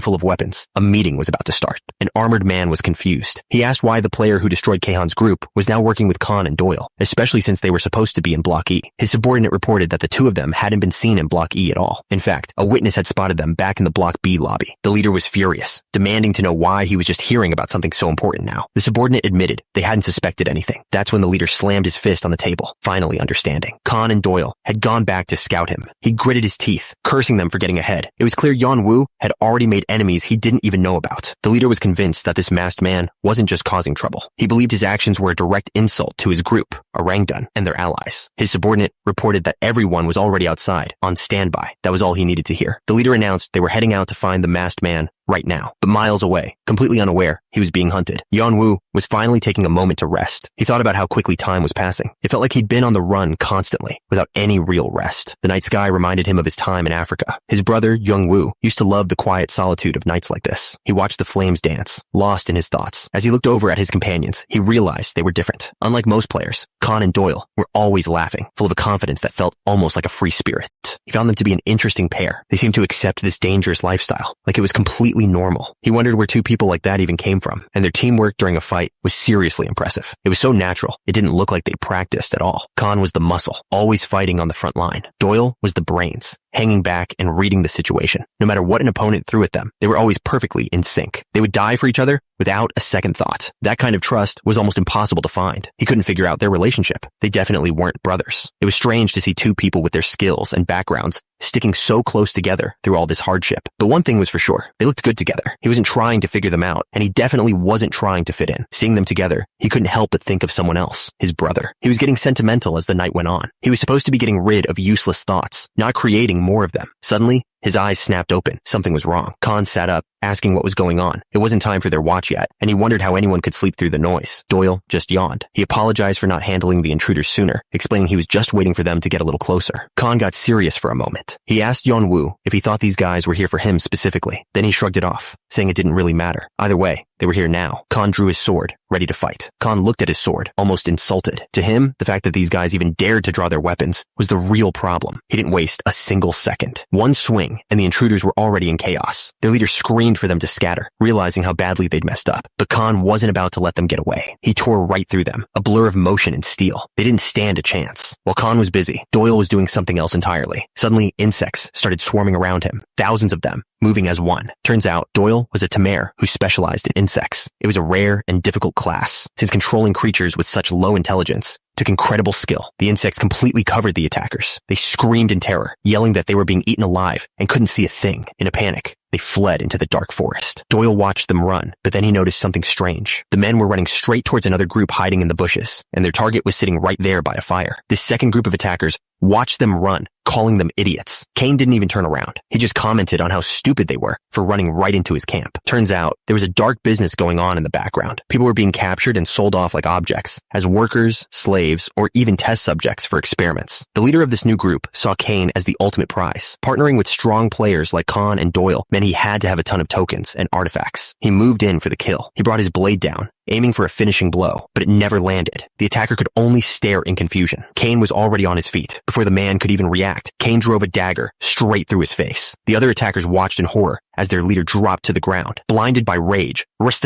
full of weapons, a meeting was about to start. An armored man was confused. He asked why the player who destroyed Kahan's group was now working with Khan and Doyle, especially since they were supposed to be in Block E. His subordinate reported that the two of them hadn't been seen in Block E at all. In fact, a witness had spotted them back in the Block B lobby. The leader was furious, demanding to know why he was just hearing about something so important now. The subordinate admitted they hadn't suspected anything. That's when the leader slammed his fist on the table, finally understanding. Khan and Doyle had gone back to scout him. He gritted his teeth, cursing them for getting ahead. It was clear Yeonwoo had already made enemies he didn't even know about. The leader was convinced that this masked man wasn't just causing trouble. He believed his actions were a direct insult to his group, Orangdun, and their allies. His subordinate reported that everyone was already outside, on standby. That was all he needed to hear. The leader announced they were heading out to find the masked man right now, but miles away, completely unaware he was being hunted. Yeonwoo was finally taking a moment to rest. He thought about how quickly time was passing. It felt like he'd been on the run constantly, without any real rest. The night sky reminded him of his time in Africa. His brother, Youngwoo, used to love the quiet solitude of nights like this. He watched the flames dance, lost in his thoughts. As he looked over at his companions, he realized they were different. Unlike most players, Khan and Doyle were always laughing, full of a confidence that felt almost like a free spirit. He found them to be an interesting pair. They seemed to accept this dangerous lifestyle, like it was completely normal. He wondered where two people like that even came from, and their teamwork during a fight was seriously impressive. It was so natural, it didn't look like they practiced at all. Khan was the muscle, always fighting on the front line. Doyle was the brains, hanging back and reading the situation. No matter what an opponent threw at them, they were always perfectly in sync. They would die for each other without a second thought. That kind of trust was almost impossible to find. He couldn't figure out their relationship. They definitely weren't brothers. It was strange to see two people with their skills and backgrounds sticking so close together through all this hardship. But one thing was for sure, they looked good together. He wasn't trying to figure them out, and he definitely wasn't trying to fit in. Seeing them together, he couldn't help but think of someone else, his brother. He was getting sentimental as the night went on. He was supposed to be getting rid of useless thoughts, not creating more of them. Suddenly, his eyes snapped open. Something was wrong. Khan sat up, asking what was going on. It wasn't time for their watch yet, and he wondered how anyone could sleep through the noise. Doyle just yawned. He apologized for not handling the intruders sooner, explaining he was just waiting for them to get a little closer. Khan got serious for a moment. He asked Yeonwoo if he thought these guys were here for him specifically. Then he shrugged it off, saying it didn't really matter. Either way, they were here now. Khan drew his sword, ready to fight. Khan looked at his sword, almost insulted. To him, the fact that these guys even dared to draw their weapons was the real problem. He didn't waste a single second. One swing, and the intruders were already in chaos. Their leader screamed for them to scatter, realizing how badly they'd messed up. But Khan wasn't about to let them get away. He tore right through them, a blur of motion and steel. They didn't stand a chance. While Khan was busy, Doyle was doing something else entirely. Suddenly, insects started swarming around him, thousands of them, moving as one. Turns out, Doyle was a Tamer who specialized in insects. It was a rare and difficult class, since controlling creatures with such low intelligence took incredible skill. The insects completely covered the attackers. They screamed in terror, yelling that they were being eaten alive and couldn't see a thing. In a panic, they fled into the dark forest. Doyle watched them run, but then he noticed something strange. The men were running straight towards another group hiding in the bushes, and their target was sitting right there by a fire. This second group of attackers watched them run, calling them idiots. Kane didn't even turn around. He just commented on how stupid they were for running right into his camp. Turns out, there was a dark business going on in the background. People were being captured and sold off like objects, as workers, slaves, or even test subjects for experiments. The leader of this new group saw Kane as the ultimate prize. Partnering with strong players like Khan and Doyle meant meant he had to have a ton of tokens and artifacts. He moved in for the kill. He brought his blade down, aiming for a finishing blow, but it never landed. The attacker could only stare in confusion. Kane was already on his feet. Before the man could even react, Kane drove a dagger straight through his face. The other attackers watched in horror as their leader dropped to the ground. Blinded by rage, the rest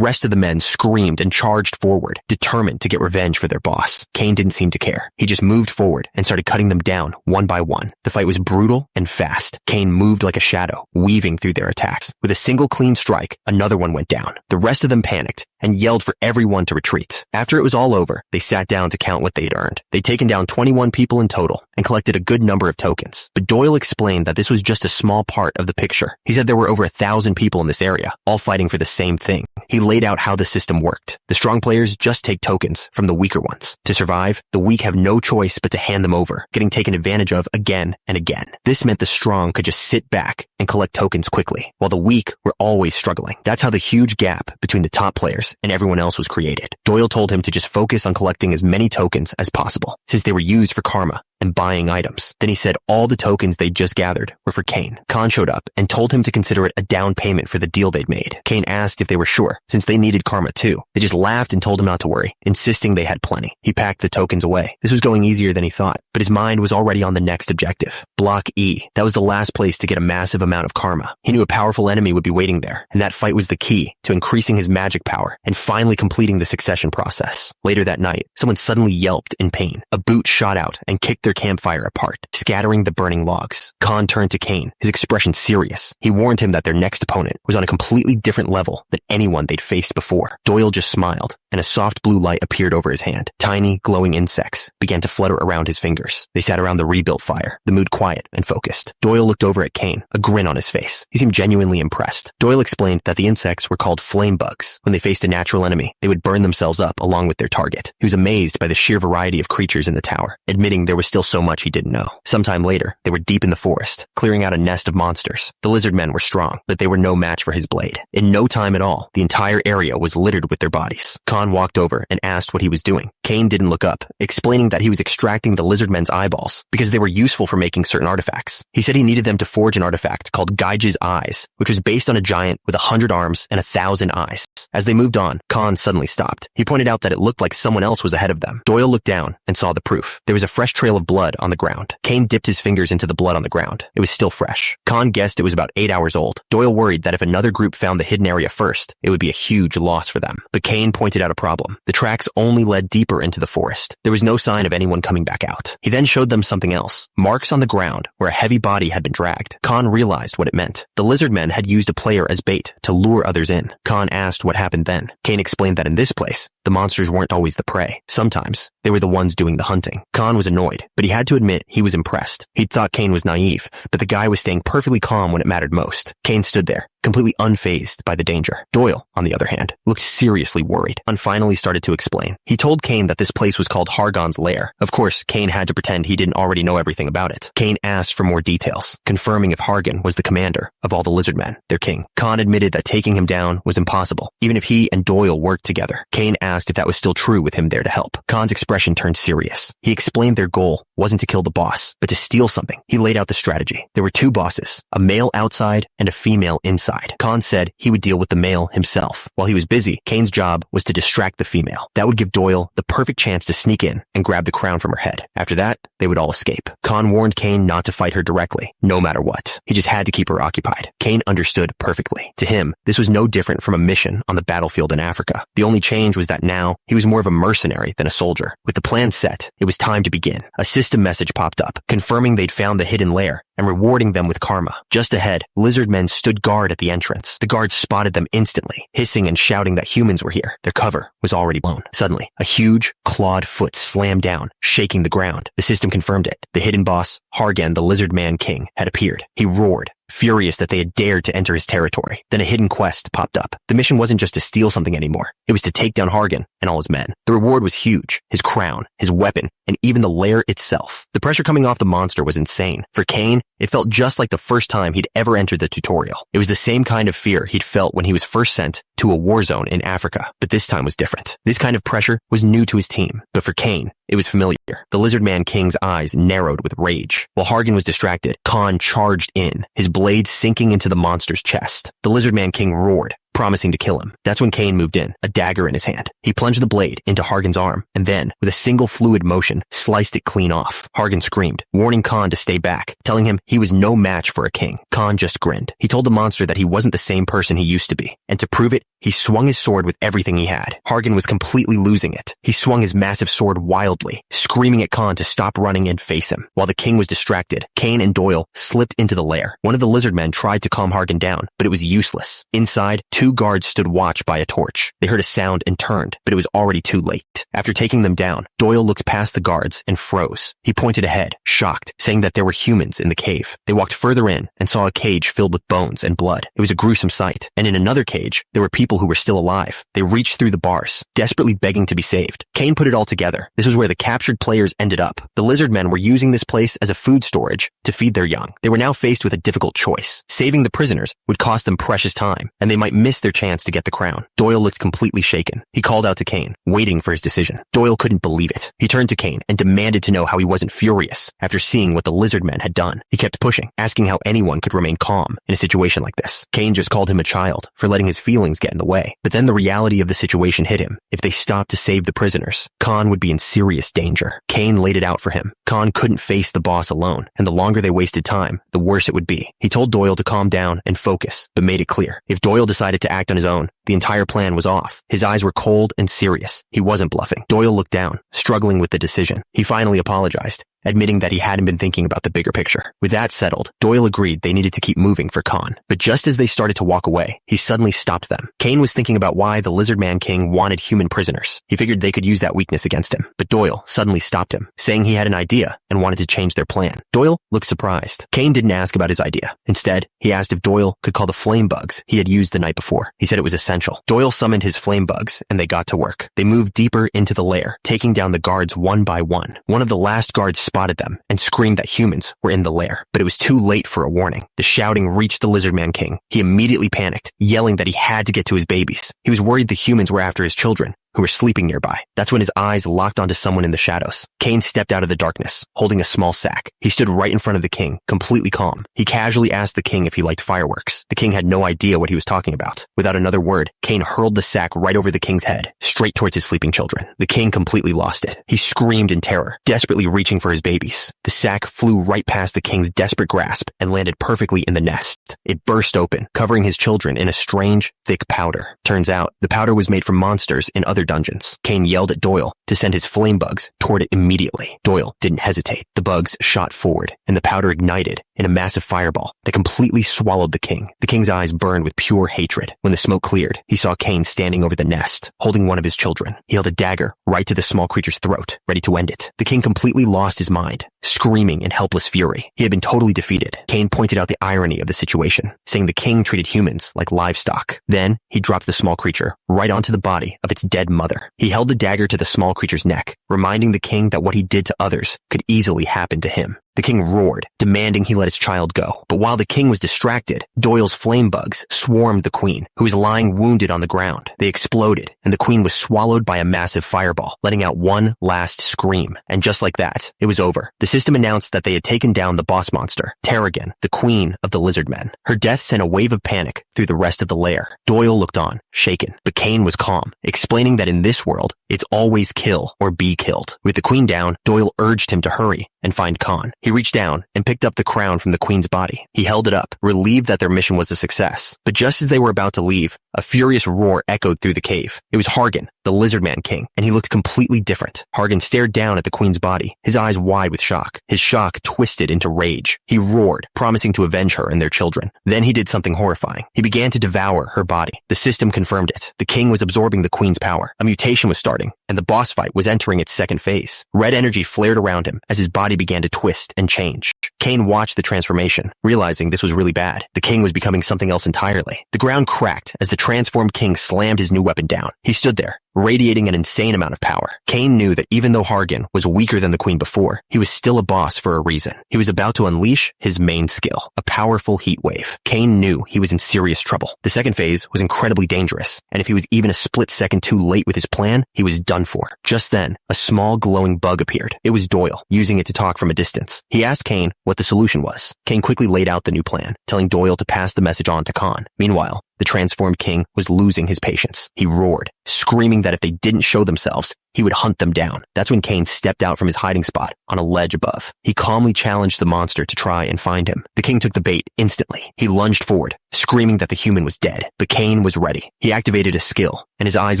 of the men screamed and charged forward, determined to get revenge for their boss. Kane didn't seem to care. He just moved forward and started cutting them down one by one. The fight was brutal and fast. Kane moved like a shadow, weaving through their attacks. With a single clean strike, another one went down. The rest of them panicked and yelled for everyone to retreat. After it was all over, they sat down to count what they'd earned. They'd taken down 21 people in total and collected a good number of tokens. But Doyle explained that this was just a small part of the picture. He said there were over 1,000 people in this area, all fighting for the same thing. He laid out how the system worked. The strong players just take tokens from the weaker ones. To survive, the weak have no choice but to hand them over, getting taken advantage of again and again. This meant the strong could just sit back and collect tokens quickly, while the weak were always struggling. That's how the huge gap between the top players and everyone else was created. Doyle told him to just focus on collecting as many tokens as possible, since they were used for karma and buying items. Then he said all the tokens they'd just gathered were for Kane. Khan showed up and told him to consider it a down payment for the deal they'd made. Kane asked if they were sure, since they needed karma too. They just laughed and told him not to worry, insisting they had plenty. He packed the tokens away. This was going easier than he thought, but his mind was already on the next objective. Block E. That was the last place to get a massive amount of karma. He knew a powerful enemy would be waiting there, and that fight was the key to increasing his magic power and finally completing the succession process. Later that night, someone suddenly yelped in pain. A boot shot out and kicked their campfire apart, scattering the burning logs. Khan turned to Kane, his expression serious. He warned him that their next opponent was on a completely different level than anyone they'd faced before. Doyle just smiled, and a soft blue light appeared over his hand. Tiny, glowing insects began to flutter around his fingers. They sat around the rebuilt fire, the mood quiet and focused. Doyle looked over at Kane, a grin on his face. He seemed genuinely impressed. Doyle explained that the insects were called flame bugs. When they faced a natural enemy, they would burn themselves up along with their target. He was amazed by the sheer variety of creatures in the tower, admitting there was still so much he didn't know. Sometime later, they were deep in the forest, clearing out a nest of monsters. The lizard men were strong, but they were no match for his blade. In no time at all, the entire area was littered with their bodies. Khan walked over and asked what he was doing. Kane didn't look up, explaining that he was extracting the lizard men's eyeballs because they were useful for making certain artifacts. He said he needed them to forge an artifact called Gaij's Eyes, which was based on a giant with 100 arms and 1,000 eyes. As they moved on, Khan suddenly stopped. He pointed out that it looked like someone else was ahead of them. Doyle looked down and saw the proof. There was a fresh trail of blood on the ground. Kane dipped his fingers into the blood on the ground. It was still fresh. Khan guessed it was about 8 hours old. Doyle worried that if another group found the hidden area first, it would be a huge loss for them. But Kane pointed out a problem. The tracks only led deeper into the forest. There was no sign of anyone coming back out. He then showed them something else. Marks on the ground where a heavy body had been dragged. Khan realized what it meant. The lizard men had used a player as bait to lure others in. Khan asked what happened then. Kane explained that in this place, the monsters weren't always the prey. Sometimes, they were the ones doing the hunting. Khan was annoyed, but he had to admit he was impressed. He'd thought Kane was naive, but the guy was staying perfectly calm when it mattered most. Kane stood there, completely unfazed by the danger. Doyle, on the other hand, looked seriously worried and finally started to explain. He told Kane that this place was called Hargan's lair. Of course, Kane had to pretend he didn't already know everything about it. Kane asked for more details, confirming if Hargan was the commander of all the lizard men, their king. Khan admitted that taking him down was impossible, even if he and Doyle worked together. Kane asked if that was still true with him there to help. Khan's expression turned serious. He explained their goal wasn't to kill the boss, but to steal something. He laid out the strategy. There were two bosses, a male outside and a female inside. Khan said he would deal with the male himself. While he was busy, Kane's job was to distract the female. That would give Doyle the perfect chance to sneak in and grab the crown from her head. After that, they would all escape. Khan warned Kane not to fight her directly, no matter what. He just had to keep her occupied. Kane understood perfectly. To him, this was no different from a mission on the battlefield in Africa. The only change was that now, he was more of a mercenary than a soldier. With the plan set, it was time to begin. A system message popped up, confirming they'd found the hidden lair and rewarding them with karma. Just ahead, lizard men stood guard at the entrance. The guards spotted them instantly, hissing and shouting that humans were here. Their cover was already blown. Suddenly, a huge, clawed foot slammed down, shaking the ground. The system confirmed it. The hidden boss, Hargan, the lizard man king, had appeared. He roared, furious that they had dared to enter his territory. Then a hidden quest popped up. The mission wasn't just to steal something anymore. It was to take down Hargan and all his men. The reward was huge. His crown, his weapon, and even the lair itself. The pressure coming off the monster was insane. For Kane, it felt just like the first time he'd ever entered the tutorial. It was the same kind of fear he'd felt when he was first sent to a war zone in Africa, but this time was different. This kind of pressure was new to his team, but for Kane, it was familiar. The Lizard Man King's eyes narrowed with rage. While Hargan was distracted, Khan charged in, his blade sinking into the monster's chest. The Lizard Man King roared, promising to kill him. That's when Kane moved in, a dagger in his hand. He plunged the blade into Hargan's arm, and then, with a single fluid motion, sliced it clean off. Hargan screamed, warning Khan to stay back, telling him he was no match for a king. Khan just grinned. He told the monster that he wasn't the same person he used to be, and to prove it, he swung his sword with everything he had. Hargan was completely losing it. He swung his massive sword wildly, screaming at Khan to stop running and face him. While the king was distracted, Kane and Doyle slipped into the lair. One of the lizard men tried to calm Hargan down, but it was useless. Inside, 2 guards stood watch by a torch. They heard a sound and turned, but it was already too late. After taking them down, Doyle looked past the guards and froze. He pointed ahead, shocked, saying that there were humans in the cave. They walked further in and saw a cage filled with bones and blood. It was a gruesome sight. And in another cage, there were people who were still alive. They reached through the bars, desperately begging to be saved. Kane put it all together. This was where the captured players ended up. The lizard men were using this place as a food storage to feed their young. They were now faced with a difficult choice. Saving the prisoners would cost them precious time, and they might miss their chance to get the crown. Doyle looked completely shaken. He called out to Kane, waiting for his decision. Doyle couldn't believe it. He turned to Kane and demanded to know how he wasn't furious after seeing what the lizard men had done. He kept pushing, asking how anyone could remain calm in a situation like this. Kane just called him a child for letting his feelings get in the way. But then the reality of the situation hit him. If they stopped to save the prisoners, Khan would be in serious danger. Kane laid it out for him. Khan couldn't face the boss alone, and the longer they wasted time, the worse it would be. He told Doyle to calm down and focus, but made it clear. If Doyle decided to act on his own, the entire plan was off. His eyes were cold and serious. He wasn't bluffing. Doyle looked down, struggling with the decision. He finally apologized, admitting that he hadn't been thinking about the bigger picture. With that settled, Doyle agreed they needed to keep moving for Khan. But just as they started to walk away, he suddenly stopped them. Kane was thinking about why the Lizard Man King wanted human prisoners. He figured they could use that weakness against him. But Doyle suddenly stopped him, saying he had an idea and wanted to change their plan. Doyle looked surprised. Kane didn't ask about his idea. Instead, he asked if Doyle could call the flame bugs he had used the night before. He said it was essential. Doyle summoned his flame bugs, and they got to work. They moved deeper into the lair, taking down the guards one by one. One of the last guards spotted them and screamed that humans were in the lair, but it was too late for a warning. The shouting reached the Lizard Man King. He immediately panicked, yelling that he had to get to his babies. He was worried the humans were after his children, who were sleeping nearby. That's when his eyes locked onto someone in the shadows. Kane stepped out of the darkness, holding a small sack. He stood right in front of the king, completely calm. He casually asked the king if he liked fireworks. The king had no idea what he was talking about. Without another word, Kane hurled the sack right over the king's head, straight towards his sleeping children. The king completely lost it. He screamed in terror, desperately reaching for his babies. The sack flew right past the king's desperate grasp and landed perfectly in the nest. It burst open, covering his children in a strange, thick powder. Turns out, the powder was made from monsters in other dungeons. Kane yelled at Doyle to send his flame bugs toward it immediately. Doyle didn't hesitate. The bugs shot forward, and the powder ignited in a massive fireball that completely swallowed the king. The king's eyes burned with pure hatred. When the smoke cleared, he saw Kane standing over the nest, holding one of his children. He held a dagger right to the small creature's throat, ready to end it. The king completely lost his mind, screaming in helpless fury. He had been totally defeated. Kane pointed out the irony of the situation, saying the king treated humans like livestock. Then, he dropped the small creature right onto the body of its dead mother. He held the dagger to the small creature's neck, reminding the king that what he did to others could easily happen to him. The king roared, demanding he let his child go. But while the king was distracted, Doyle's flame bugs swarmed the queen, who was lying wounded on the ground. They exploded, and the queen was swallowed by a massive fireball, letting out one last scream. And just like that, it was over. The system announced that they had taken down the boss monster, Hargan, the queen of the lizard men. Her death sent a wave of panic through the rest of the lair. Doyle looked on, shaken, but Kane was calm, explaining that in this world, it's always kill or be killed. With the queen down, Doyle urged him to hurry and find Khan. He reached down and picked up the crown from the queen's body. He held it up, relieved that their mission was a success. But just as they were about to leave, a furious roar echoed through the cave. It was Hargan, the Lizard Man King, and he looked completely different. Hargan stared down at the queen's body, his eyes wide with shock. His shock twisted into rage. He roared, promising to avenge her and their children. Then he did something horrifying. He began to devour her body. The system confirmed it. The king was absorbing the queen's power. A mutation was starting, and the boss fight was entering its second phase. Red energy flared around him as his body began to twist and change. Kane watched the transformation, realizing this was really bad. The king was becoming something else entirely. The ground cracked as the transformed king slammed his new weapon down. He stood there, radiating an insane amount of power. Cain knew that even though Hargan was weaker than the queen before, he was still a boss for a reason. He was about to unleash his main skill, a powerful heat wave. Cain knew he was in serious trouble. The second phase was incredibly dangerous, and if he was even a split second too late with his plan, he was done for. Just then, a small glowing bug appeared. It was Doyle, using it to talk from a distance. He asked Cain what the solution was. Cain quickly laid out the new plan, telling Doyle to pass the message on to Khan. Meanwhile, the transformed king was losing his patience. He roared, screaming that if they didn't show themselves, he would hunt them down. That's when Cain stepped out from his hiding spot on a ledge above. He calmly challenged the monster to try and find him. The king took the bait instantly. He lunged forward, screaming that the human was dead. But Cain was ready. He activated a skill, and his eyes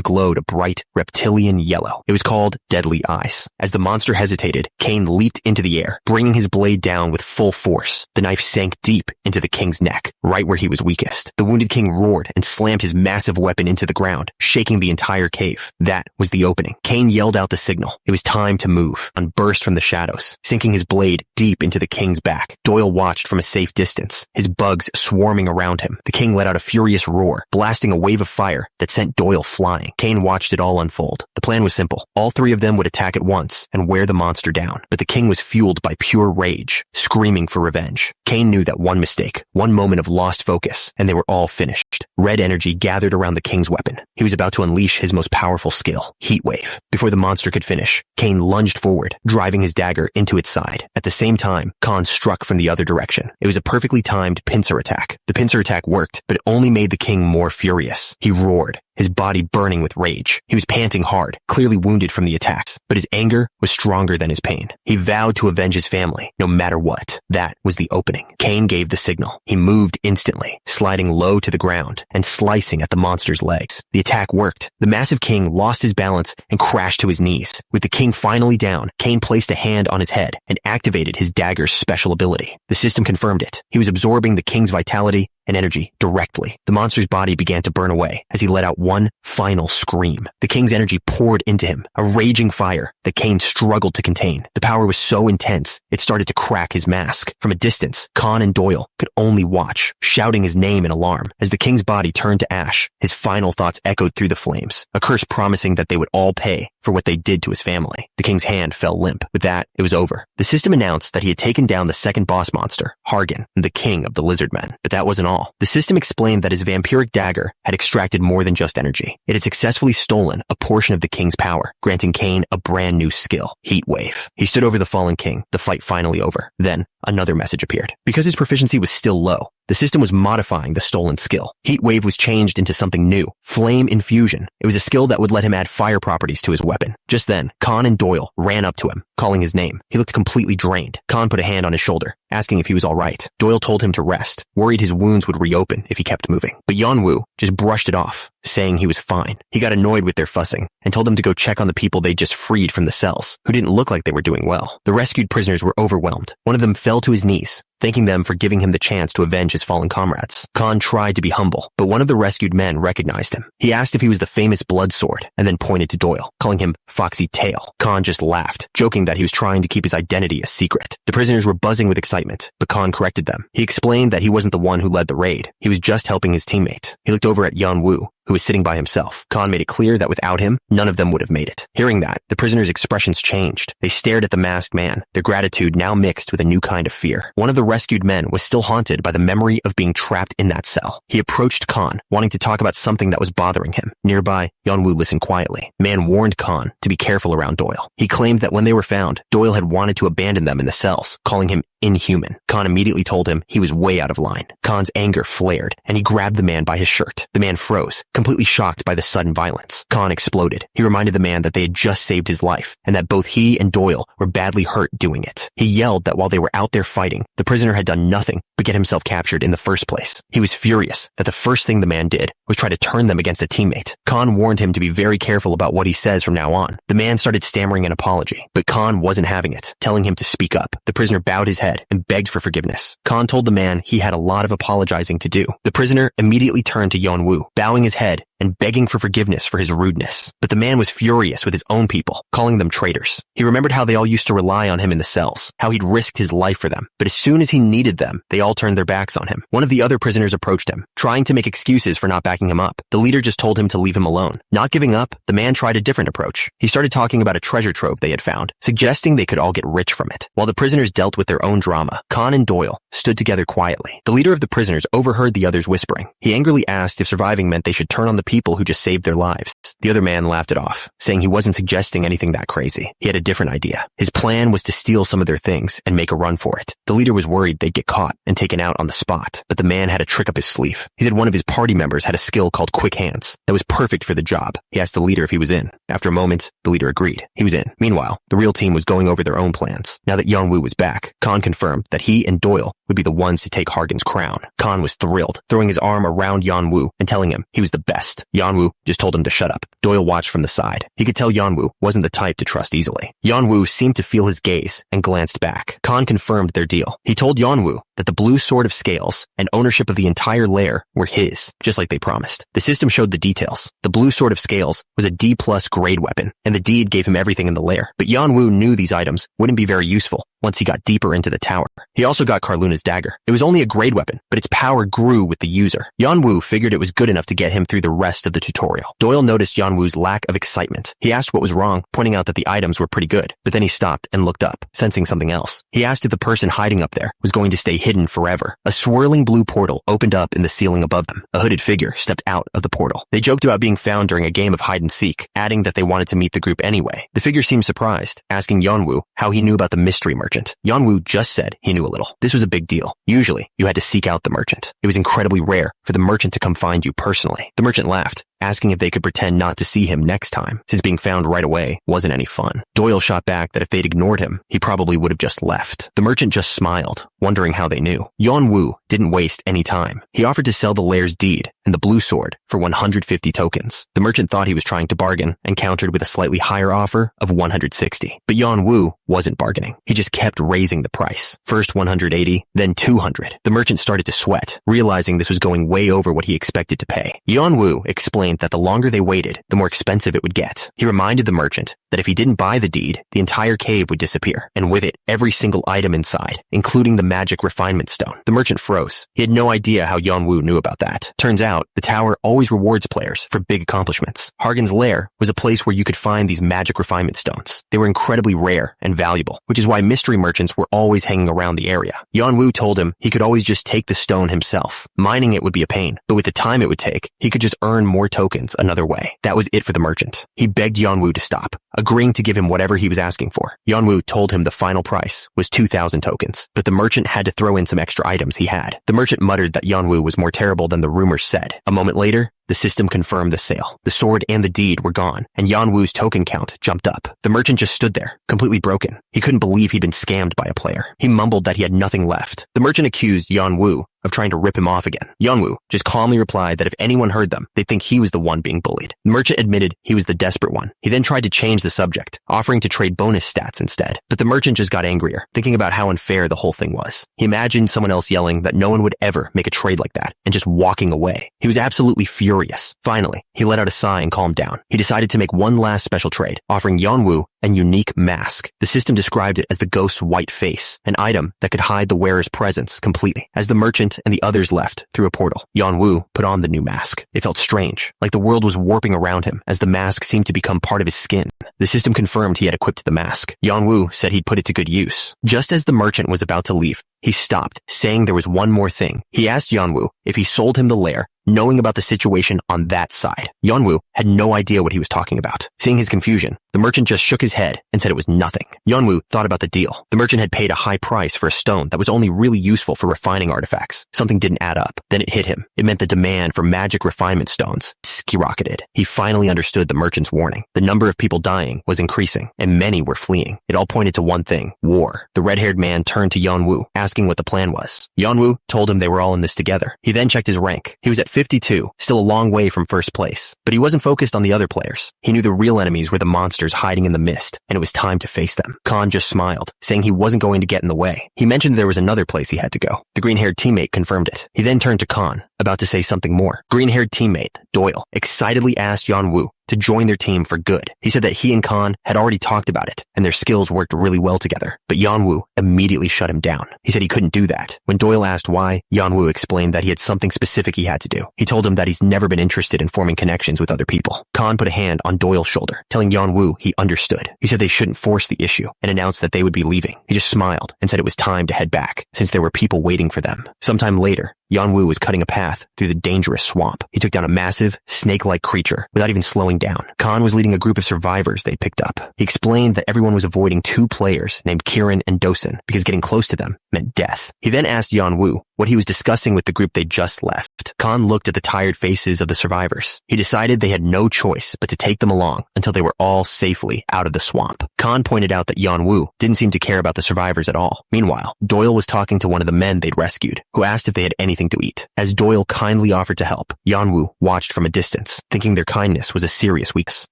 glowed a bright reptilian yellow. It was called Deadly Eyes. As the monster hesitated, Cain leaped into the air, bringing his blade down with full force. The knife sank deep into the king's neck, right where he was weakest. The wounded king roared and slammed his massive weapon into the ground, shaking the entire cave. That was the opening. Cain yelled out the signal. It was time to move, and burst from the shadows, sinking his blade deep into the king's back. Doyle watched from a safe distance, his bugs swarming around him. The king let out a furious roar, blasting a wave of fire that sent Doyle flying. Cain watched it all unfold. The plan was simple. All three of them would attack at once and wear the monster down. But the king was fueled by pure rage, screaming for revenge. Cain knew that one mistake, one moment of lost focus, and they were all finished. Red energy gathered around the king's weapon. He was about to unleash his most powerful skill, Heat Wave. Before the monster could finish, Cain lunged forward, driving his dagger into its side. At the same time, Khan struck from the other direction. It was a perfectly timed pincer attack. The pincer attack worked, but it only made the king more furious. He roared, his body burning with rage. He was panting hard, clearly wounded from the attacks, but his anger was stronger than his pain. He vowed to avenge his family, no matter what. That was the opening. Cain gave the signal. He moved instantly, sliding low to the ground and slicing at the monster's legs. The attack worked. The massive king lost his balance and crashed to his knees. With the king finally down, Cain placed a hand on his head and activated his dagger's special ability. The system confirmed it. He was absorbing the king's vitality and energy directly. The monster's body began to burn away as he let out one final scream. The king's energy poured into him, a raging fire that Cain struggled to contain. The power was so intense, it started to crack his mask. From a distance, Khan and Doyle could only watch, shouting his name in alarm. As the king's body turned to ash, his final thoughts echoed through the flames, a curse promising that they would all pay for what they did to his family. The king's hand fell limp. With that, it was over. The system announced that he had taken down the second boss monster, Hargan, the king of the lizard men. But that wasn't all. The system explained that his vampiric dagger had extracted more than just energy. It had successfully stolen a portion of the king's power, granting Cain a brand new skill, Heat Wave. He stood over the fallen king, the fight finally over. Then, another message appeared. Because his proficiency was still low, the system was modifying the stolen skill. Heat Wave was changed into something new, Flame Infusion. It was a skill that would let him add fire properties to his weapon. Just then, Khan and Doyle ran up to him, calling his name. He looked completely drained. Khan put a hand on his shoulder, asking if he was all right. Doyle told him to rest, worried his wounds would reopen if he kept moving. But Yeonwoo just brushed it off, saying he was fine. He got annoyed with their fussing and told them to go check on the people they just freed from the cells, who didn't look like they were doing well. The rescued prisoners were overwhelmed. One of them fell to his knees, thanking them for giving him the chance to avenge his fallen comrades. Khan tried to be humble, but one of the rescued men recognized him. He asked if he was the famous Blood Sword, and then pointed to Doyle, calling him Foxy Tail. Khan just laughed, joking that he was trying to keep his identity a secret. The prisoners were buzzing with excitement, but Khan corrected them. He explained that he wasn't the one who led the raid. He was just helping his teammate. He looked over at Yeonwoo, who was sitting by himself. Khan made it clear that without him, none of them would have made it. Hearing that, the prisoners' expressions changed. They stared at the masked man, their gratitude now mixed with a new kind of fear. One of the rescued men was still haunted by the memory of being trapped in that cell. He approached Khan, wanting to talk about something that was bothering him. Nearby, Yeonwoo listened quietly. The man warned Khan to be careful around Doyle. He claimed that when they were found, Doyle had wanted to abandon them in the cells, calling him inhuman. Khan immediately told him he was way out of line. Khan's anger flared, and he grabbed the man by his shirt. The man froze, completely shocked by the sudden violence. Khan exploded. He reminded the man that they had just saved his life, and that both he and Doyle were badly hurt doing it. He yelled that while they were out there fighting, the prisoner had done nothing but get himself captured in the first place. He was furious that the first thing the man did was try to turn them against a teammate. Khan warned him to be very careful about what he says from now on. The man started stammering an apology, but Khan wasn't having it, telling him to speak up. The prisoner bowed his head and begged for forgiveness. Khan told the man he had a lot of apologizing to do. The prisoner immediately turned to Yeonwoo. Bowing his head, and begging for forgiveness for his rudeness. But the man was furious with his own people, calling them traitors. He remembered how they all used to rely on him in the cells, how he'd risked his life for them. But as soon as he needed them, they all turned their backs on him. One of the other prisoners approached him, trying to make excuses for not backing him up. The leader just told him to leave him alone. Not giving up, the man tried a different approach. He started talking about a treasure trove they had found, suggesting they could all get rich from it. While the prisoners dealt with their own drama, Khan and Doyle stood together quietly. The leader of the prisoners overheard the others whispering. He angrily asked if surviving meant they should turn on the people who just saved their lives. The other man laughed it off, saying he wasn't suggesting anything that crazy. He had a different idea. His plan was to steal some of their things and make a run for it. The leader was worried they'd get caught and taken out on the spot, but the man had a trick up his sleeve. He said one of his party members had a skill called quick hands that was perfect for the job. He asked the leader if he was in. After a moment, the leader agreed. He was in. Meanwhile, the real team was going over their own plans. Now that Yeonwoo was back, Khan confirmed that he and Doyle would be the ones to take Hargan's crown. Khan was thrilled, throwing his arm around Yeonwoo and telling him he was the best. Yeonwoo just told him to shut up. Doyle watched from the side. He could tell Yeonwoo wasn't the type to trust easily. Yeonwoo seemed to feel his gaze and glanced back. Khan confirmed their deal. He told Yeonwoo that the blue sword of scales and ownership of the entire lair were his, just like they promised. The system showed the details. The blue sword of scales was a D+ grade weapon, and the deed gave him everything in the lair. But Yeonwoo knew these items wouldn't be very useful once he got deeper into the tower. He also got Karluna's dagger. It was only a grade weapon, but its power grew with the user. Yeonwoo figured it was good enough to get him through the rest of the tutorial. Doyle noticed Yeonwoo's lack of excitement. He asked what was wrong, pointing out that the items were pretty good, but then he stopped and looked up, sensing something else. He asked if the person hiding up there was going to stay hidden forever. A swirling blue portal opened up in the ceiling above them. A hooded figure stepped out of the portal. They joked about being found during a game of hide and seek, adding that they wanted to meet the group anyway. The figure seemed surprised, asking Yeonwoo how he knew about the mystery merchant. Yeonwoo just said he knew a little. This was a big deal. Usually, you had to seek out the merchant. It was incredibly rare for the merchant to come find you personally. The merchant laughed, asking if they could pretend not to see him next time, since being found right away wasn't any fun. Doyle shot back that if they'd ignored him, he probably would have just left. The merchant just smiled, wondering how they knew. Yeonwoo didn't waste any time. He offered to sell the lair's deed and the blue sword for 150 tokens. The merchant thought he was trying to bargain and countered with a slightly higher offer of 160. But Yeonwoo wasn't bargaining. He just kept raising the price. First 180, then 200. The merchant started to sweat, realizing this was going way over what he expected to pay. Yeonwoo explained that the longer they waited, the more expensive it would get. He reminded the merchant that if he didn't buy the deed, the entire cave would disappear, and with it, every single item inside, including the magic refinement stone. The merchant froze. He had no idea how Yeonwoo knew about that. Turns out, the tower always rewards players for big accomplishments. Hargan's lair was a place where you could find these magic refinement stones. They were incredibly rare and valuable, which is why mystery merchants were always hanging around the area. Yeonwoo told him he could always just take the stone himself. Mining it would be a pain, but with the time it would take, he could just earn more tokens another way. That was it for the merchant. He begged Yeonwoo to stop, agreeing to give him whatever he was asking for. Yeonwoo told him the final price was 2,000 tokens, but the merchant had to throw in some extra items he had. The merchant muttered that Yeonwoo was more terrible than the rumors said. A moment later, the system confirmed the sale. The sword and the deed were gone, and Yeonwoo's token count jumped up. The merchant just stood there, completely broken. He couldn't believe he'd been scammed by a player. He mumbled that he had nothing left. The merchant accused Yeonwoo of trying to rip him off again. Yeonwoo just calmly replied that if anyone heard them, they'd think he was the one being bullied. The merchant admitted he was the desperate one. He then tried to change the subject, offering to trade bonus stats instead. But the merchant just got angrier, thinking about how unfair the whole thing was. He imagined someone else yelling that no one would ever make a trade like that and just walking away. He was absolutely furious. Finally, he let out a sigh and calmed down. He decided to make one last special trade, offering Yeonwoo a unique mask. The system described it as the ghost's white face, an item that could hide the wearer's presence completely. As the merchant and the others left through a portal, Yeonwoo put on the new mask. It felt strange, like the world was warping around him as the mask seemed to become part of his skin. The system confirmed he had equipped the mask. Yeonwoo said he'd put it to good use. Just as the merchant was about to leave, he stopped, saying there was one more thing. He asked Yeonwoo if he sold him the lair, knowing about the situation on that side. Yeonwoo had no idea what he was talking about. Seeing his confusion, the merchant just shook his head and said it was nothing. Yeonwoo thought about the deal. The merchant had paid a high price for a stone that was only really useful for refining artifacts. Something didn't add up. Then it hit him. It meant the demand for magic refinement stones skyrocketed. He finally understood the merchant's warning. The number of people dying was increasing, and many were fleeing. It all pointed to one thing: war. The red-haired man turned to Yeonwoo, asking what the plan was. Yeonwoo told him they were all in this together. He then checked his rank. He was at 52, still a long way from first place. But he wasn't focused on the other players. He knew the real enemies were the monsters hiding in the mist. pissed, and it was time to face them. Khan just smiled, saying he wasn't going to get in the way. He mentioned there was another place he had to go. The green-haired teammate confirmed it. He then turned to Khan, about to say something more. Green-haired teammate, Doyle, excitedly asked Yeonwoo to join their team for good. He said that he and Khan had already talked about it, and their skills worked really well together. But Yeonwoo immediately shut him down. He said he couldn't do that. When Doyle asked why, Yeonwoo explained that he had something specific he had to do. He told him that he's never been interested in forming connections with other people. Khan put a hand on Doyle's shoulder, telling Yeonwoo he understood. He said they shouldn't force the issue, and announced that they would be leaving. He just smiled and said it was time to head back, since there were people waiting for them. Sometime later, Yeonwoo was cutting a path through the dangerous swamp. He took down a massive, snake-like creature without even slowing down. Khan was leading a group of survivors they'd picked up. He explained that everyone was avoiding two players named Kieran and Dosen because getting close to them meant death. He then asked Yeonwoo what he was discussing with the group they'd just left. Khan looked at the tired faces of the survivors. He decided they had no choice but to take them along until they were all safely out of the swamp. Khan pointed out that Yeonwoo didn't seem to care about the survivors at all. Meanwhile, Doyle was talking to one of the men they'd rescued, who asked if they had anything to eat. As Doyle kindly offered to help, Yeonwoo watched from a distance, thinking their kindness was a serious weakness.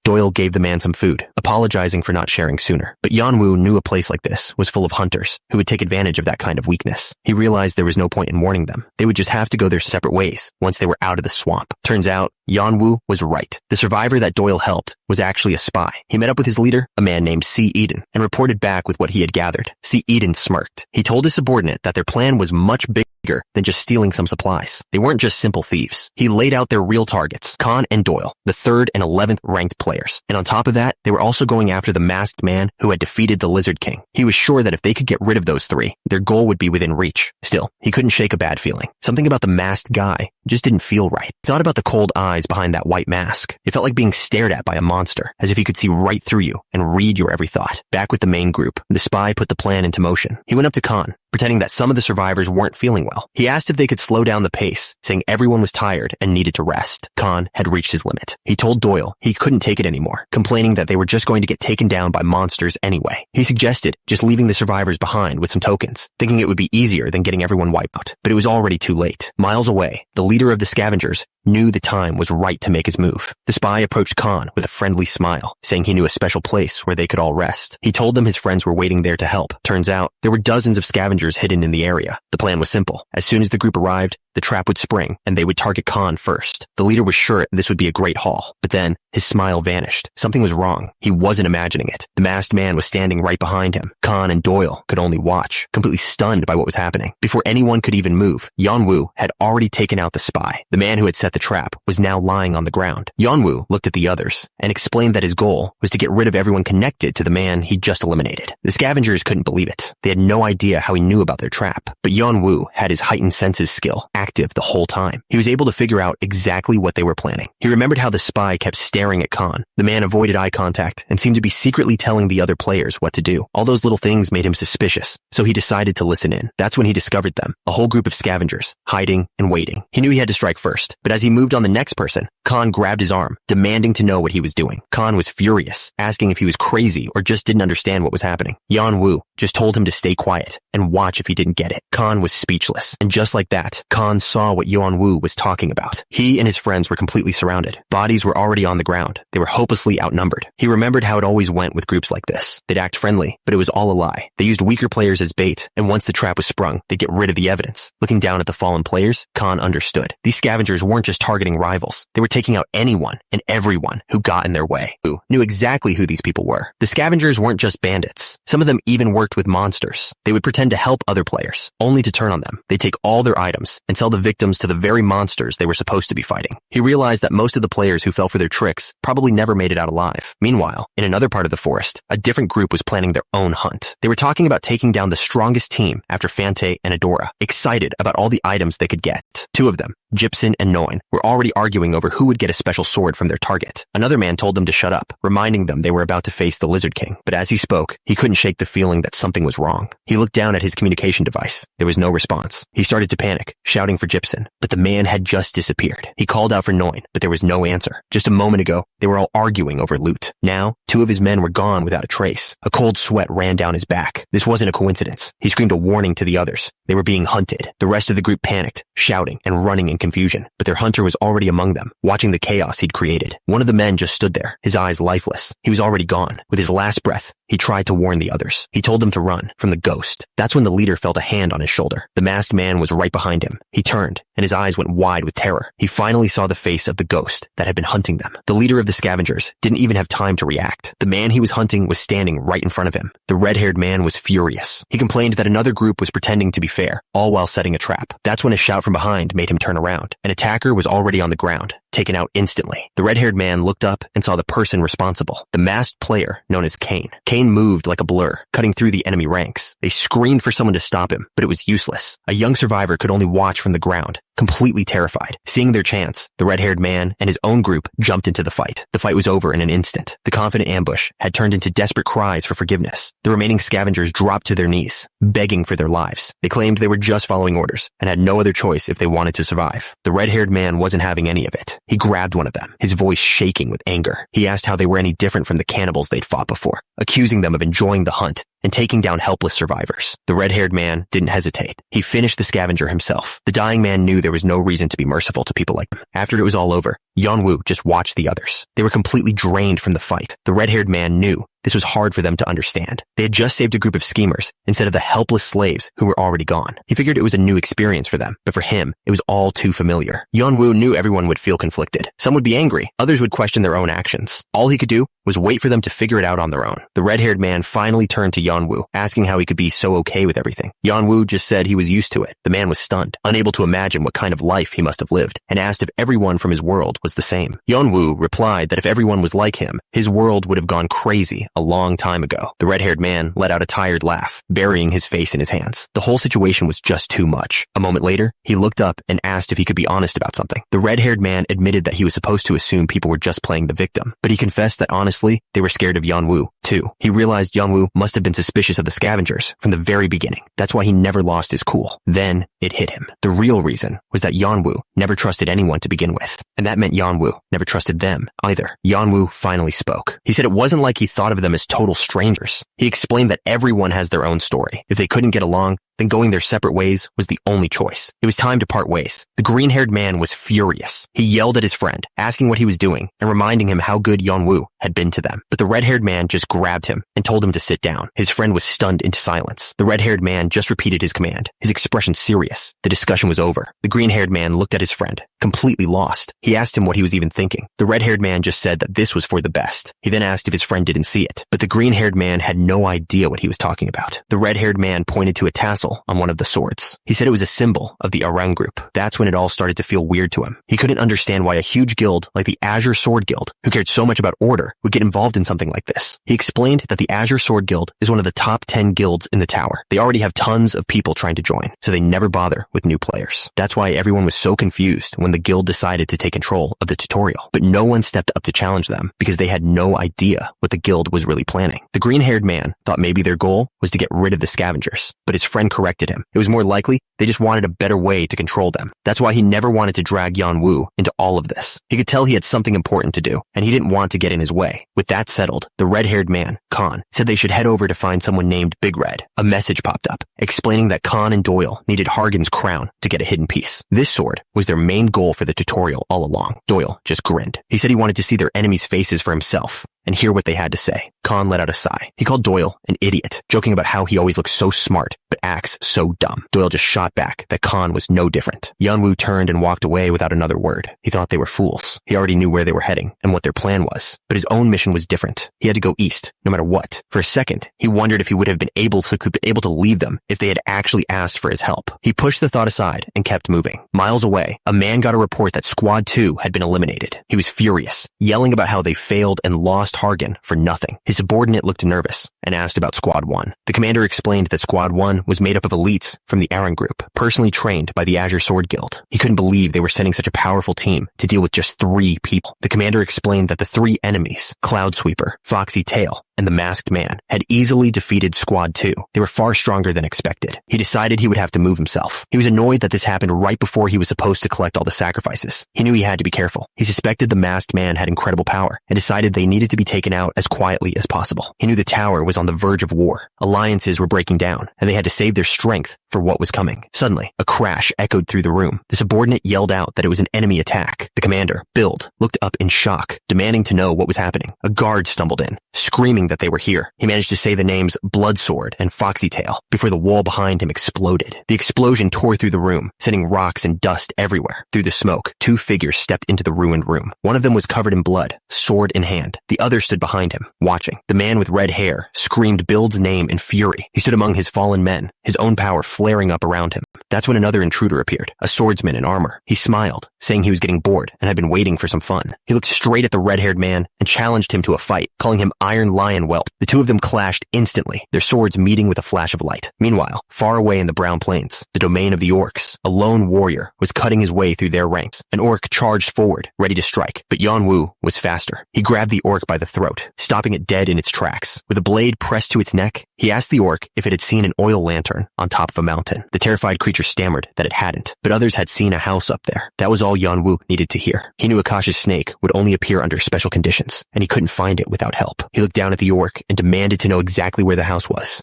Doyle gave the man some food, apologizing for not sharing sooner. But Yeonwoo knew a place like this was full of hunters who would take advantage of that kind of weakness. He realized there was no point in warning them. They would just have to go their separate ways once they were out of the swamp. Turns out, Yeonwoo was right. The survivor that Doyle helped was actually a spy. He met up with his leader, a man named C. Eden, and reported back with what he had gathered. C. Eden smirked. He told his subordinate that their plan was much bigger than just stealing some supplies. They weren't just simple thieves. He laid out their real targets, Khan and Doyle, the 3rd and 11th ranked players. And on top of that, they were also going after the masked man who had defeated the Lizard King. He was sure that if they could get rid of those 3, their goal would be within reach. Still, he couldn't shake a bad feeling. Something about the masked guy just didn't feel right. He thought about the cold eyes behind that white mask. It felt like being stared at by a monster, as if he could see right through you and read your every thought. Back with the main group, the spy put the plan into motion. He went up to Khan, pretending that some of the survivors weren't feeling well. He asked if they could slow down the pace, saying everyone was tired and needed to rest. Khan had reached his limit. He told Doyle he couldn't take it anymore, complaining that they were just going to get taken down by monsters anyway. He suggested just leaving the survivors behind with some tokens, thinking it would be easier than getting everyone wiped out. But it was already too late. Miles away, the leader of the scavengers knew the time was right to make his move. The spy approached Khan with a friendly smile, saying he knew a special place where they could all rest. He told them his friends were waiting there to help. Turns out, there were dozens of scavengers hidden in the area. The plan was simple. As soon as the group arrived, the trap would spring, and they would target Khan first. The leader was sure this would be a great haul, but then his smile vanished. Something was wrong. He wasn't imagining it. The masked man was standing right behind him. Khan and Doyle could only watch, completely stunned by what was happening. Before anyone could even move, Yeonwoo had already taken out the spy. The man who had set the trap was now lying on the ground. Yeonwoo looked at the others and explained that his goal was to get rid of everyone connected to the man he'd just eliminated. The scavengers couldn't believe it. They had no idea how he knew about their trap, but Yeonwoo had his heightened senses skill active the whole time. He was able to figure out exactly what they were planning. He remembered how the spy kept staring at Khan. The man avoided eye contact and seemed to be secretly telling the other players what to do. All those little things made him suspicious, so he decided to listen in. That's when he discovered them, a whole group of scavengers, hiding and waiting. He knew he had to strike first, but as he moved on the next person, Khan grabbed his arm, demanding to know what he was doing. Khan was furious, asking if he was crazy or just didn't understand what was happening. Yeonwoo just told him to stay quiet and watch if he didn't get it. Khan was speechless, and just like that, Khan saw what Yeonwoo was talking about. He and his friends were completely surrounded. Bodies were already on the ground. They were hopelessly outnumbered. He remembered how it always went with groups like this. They'd act friendly, but it was all a lie. They used weaker players as bait, and once the trap was sprung, they'd get rid of the evidence. Looking down at the fallen players, Khan understood. These scavengers weren't just targeting rivals. They were taking out anyone and everyone who got in their way. Who knew exactly who these people were. The scavengers weren't just bandits. Some of them even worked with monsters. They would pretend to help other players, only to turn on them. They'd take all their items and sell the victims to the very monsters they were supposed to be fighting. He realized that most of the players who fell for their tricks probably never made it out alive. Meanwhile, in another part of the forest, a different group was planning their own hunt. They were talking about taking down the strongest team after Fante and Adora, excited about all the items they could get. Two of them, Gypsum and Noin, were already arguing over who would get a special sword from their target. Another man told them to shut up, reminding them they were about to face the Lizard King. But as he spoke, he couldn't shake the feeling that something was wrong. He looked down at his communication device. There was no response. He started to panic, shouting for Gypsum, but the man had just disappeared. He called out for Noin, but there was no answer. Just a moment ago, they were all arguing over loot. Now, two of his men were gone without a trace. A cold sweat ran down his back. This wasn't a coincidence. He screamed a warning to the others, They were being hunted. The rest of the group panicked, shouting and running in confusion, but their hunter was already among them, watching the chaos he'd created. One of the men just stood there, his eyes lifeless. He was already gone. With his last breath, he tried to warn the others. He told them to run from the ghost. That's when the leader felt a hand on his shoulder. The masked man was right behind him. He turned, and his eyes went wide with terror. He finally saw the face of the ghost that had been hunting them. The leader of the scavengers didn't even have time to react. The man he was hunting was standing right in front of him. The red-haired man was furious. He complained that another group was pretending to be fair, all while setting a trap. That's when a shout from behind made him turn around. An attacker was already on the ground, taken out instantly. The red-haired man looked up and saw the person responsible, the masked player known as Kane. Kane moved like a blur, cutting through the enemy ranks. They screamed for someone to stop him, but it was useless. A young survivor could only watch from the ground, completely terrified. Seeing their chance, the red-haired man and his own group jumped into the fight. The fight was over in an instant. The confident ambush had turned into desperate cries for forgiveness. The remaining scavengers dropped to their knees, begging for their lives. They claimed they were just following orders and had no other choice if they wanted to survive. The red-haired man wasn't having any of it. He grabbed one of them, his voice shaking with anger. He asked how they were any different from the cannibals they'd fought before, accusing them of enjoying the hunt and taking down helpless survivors. The red-haired man didn't hesitate. He finished the scavenger himself. The dying man knew there was no reason to be merciful to people like them. After it was all over, Yeonwoo just watched the others. They were completely drained from the fight. The red-haired man knew this was hard for them to understand. They had just saved a group of schemers instead of the helpless slaves who were already gone. He figured it was a new experience for them, but for him, it was all too familiar. Yeonwoo knew everyone would feel conflicted. Some would be angry, others would question their own actions. All he could do was wait for them to figure it out on their own. The red-haired man finally turned to Yeonwoo, asking how he could be so okay with everything. Yeonwoo just said he was used to it. The man was stunned, unable to imagine what kind of life he must have lived, and asked if everyone from his world was the same. Yeonwoo replied that if everyone was like him, his world would have gone crazy a long time ago. The red-haired man let out a tired laugh, burying his face in his hands. The whole situation was just too much. A moment later, he looked up and asked if he could be honest about something. The red-haired man admitted that he was supposed to assume people were just playing the victim, but he confessed that honestly, they were scared of Yeonwoo, too. He realized Yeonwoo must have been suspicious of the scavengers from the very beginning. That's why he never lost his cool. Then, it hit him. The real reason was that Yeonwoo never trusted anyone to begin with, and that meant Yeonwoo never trusted them either. Yeonwoo finally spoke. He said it wasn't like he thought of them as total strangers. He explained that everyone has their own story. If they couldn't get along, then going their separate ways was the only choice. It was time to part ways. The green-haired man was furious. He yelled at his friend, asking what he was doing and reminding him how good Yeonwoo had been to them. But the red-haired man just grabbed him and told him to sit down. His friend was stunned into silence. The red-haired man just repeated his command, his expression serious. The discussion was over. The green-haired man looked at his friend, completely lost. He asked him what he was even thinking. The red-haired man just said that this was for the best. He then asked if his friend didn't see it, but the green-haired man had no idea what he was talking about. The red-haired man pointed to a tassel on one of the swords. He said it was a symbol of the Arang group. That's when it all started to feel weird to him. He couldn't understand why a huge guild like the Azure Sword Guild, who cared so much about order, would get involved in something like this. He explained that the Azure Sword Guild is one of the top 10 guilds in the tower. They already have tons of people trying to join, so they never bother with new players. That's why everyone was so confused when the guild decided to take control of the tutorial. But no one stepped up to challenge them because they had no idea what the guild was really planning. The green-haired man thought maybe their goal was to get rid of the scavengers, but his friend corrected him. It was more likely they just wanted a better way to control them. That's why he never wanted to drag Yeonwoo into all of this. He could tell he had something important to do, and he didn't want to get in his way. With that settled, the red-haired man, Khan, said they should head over to find someone named Big Red. A message popped up, explaining that Khan and Doyle needed Hargan's crown to get a hidden piece. This sword was their main goal for the tutorial all along. Doyle just grinned. He said he wanted to see their enemies' faces for himself and hear what they had to say. Khan let out a sigh. He called Doyle an idiot, joking about how he always looks so smart, but acts so dumb. Doyle just shot back that Khan was no different. Yeonwoo turned and walked away without another word. He thought they were fools. He already knew where they were heading and what their plan was, but his own mission was different. He had to go east, no matter what. For a second, he wondered if he would have been able to leave them if they had actually asked for his help. He pushed the thought aside and kept moving. Miles away, a man got a report that Squad 2 had been eliminated. He was furious, yelling about how they failed and lost Hargan for nothing. His subordinate looked nervous and asked about Squad 1. The commander explained that Squad 1 was made up of elites from the Arang group, personally trained by the Azure Sword Guild. He couldn't believe they were sending such a powerful team to deal with just 3 people. The commander explained that the 3 enemies, Cloud Sweeper, Foxy Tail, and the masked man had easily defeated Squad 2. They were far stronger than expected. He decided he would have to move himself. He was annoyed that this happened right before he was supposed to collect all the sacrifices. He knew he had to be careful. He suspected the masked man had incredible power and decided they needed to be taken out as quietly as possible. He knew the tower was on the verge of war. Alliances were breaking down, and they had to save their strength for what was coming. Suddenly, a crash echoed through the room. The subordinate yelled out that it was an enemy attack. The commander, Bild, looked up in shock, demanding to know what was happening. A guard stumbled in, screaming that they were here. He managed to say the names Bloodsword and Foxytail before the wall behind him exploded. The explosion tore through the room, sending rocks and dust everywhere. Through the smoke, two figures stepped into the ruined room. One of them was covered in blood, sword in hand. The other stood behind him, watching. The man with red hair screamed Bild's name in fury. He stood among his fallen men, his own power flaring up around him. That's when another intruder appeared, a swordsman in armor. He smiled, saying he was getting bored and had been waiting for some fun. He looked straight at the red-haired man and challenged him to a fight, calling him Iron Lion Whelp. The two of them clashed instantly, their swords meeting with a flash of light. Meanwhile, far away in the Brown Plains, the domain of the orcs, a lone warrior was cutting his way through their ranks. An orc charged forward, ready to strike, but Yanwu was faster. He grabbed the orc by the throat, stopping it dead in its tracks. With a blade pressed to its neck, he asked the orc if it had seen an oil lantern on top of a mountain. The terrified creature stammered that it hadn't, but others had seen a house up there. That was all Yanwu needed to hear. He knew Akasha's snake would only appear under special conditions, and he couldn't find it without help. He looked down at the orc and demanded to know exactly where the house was.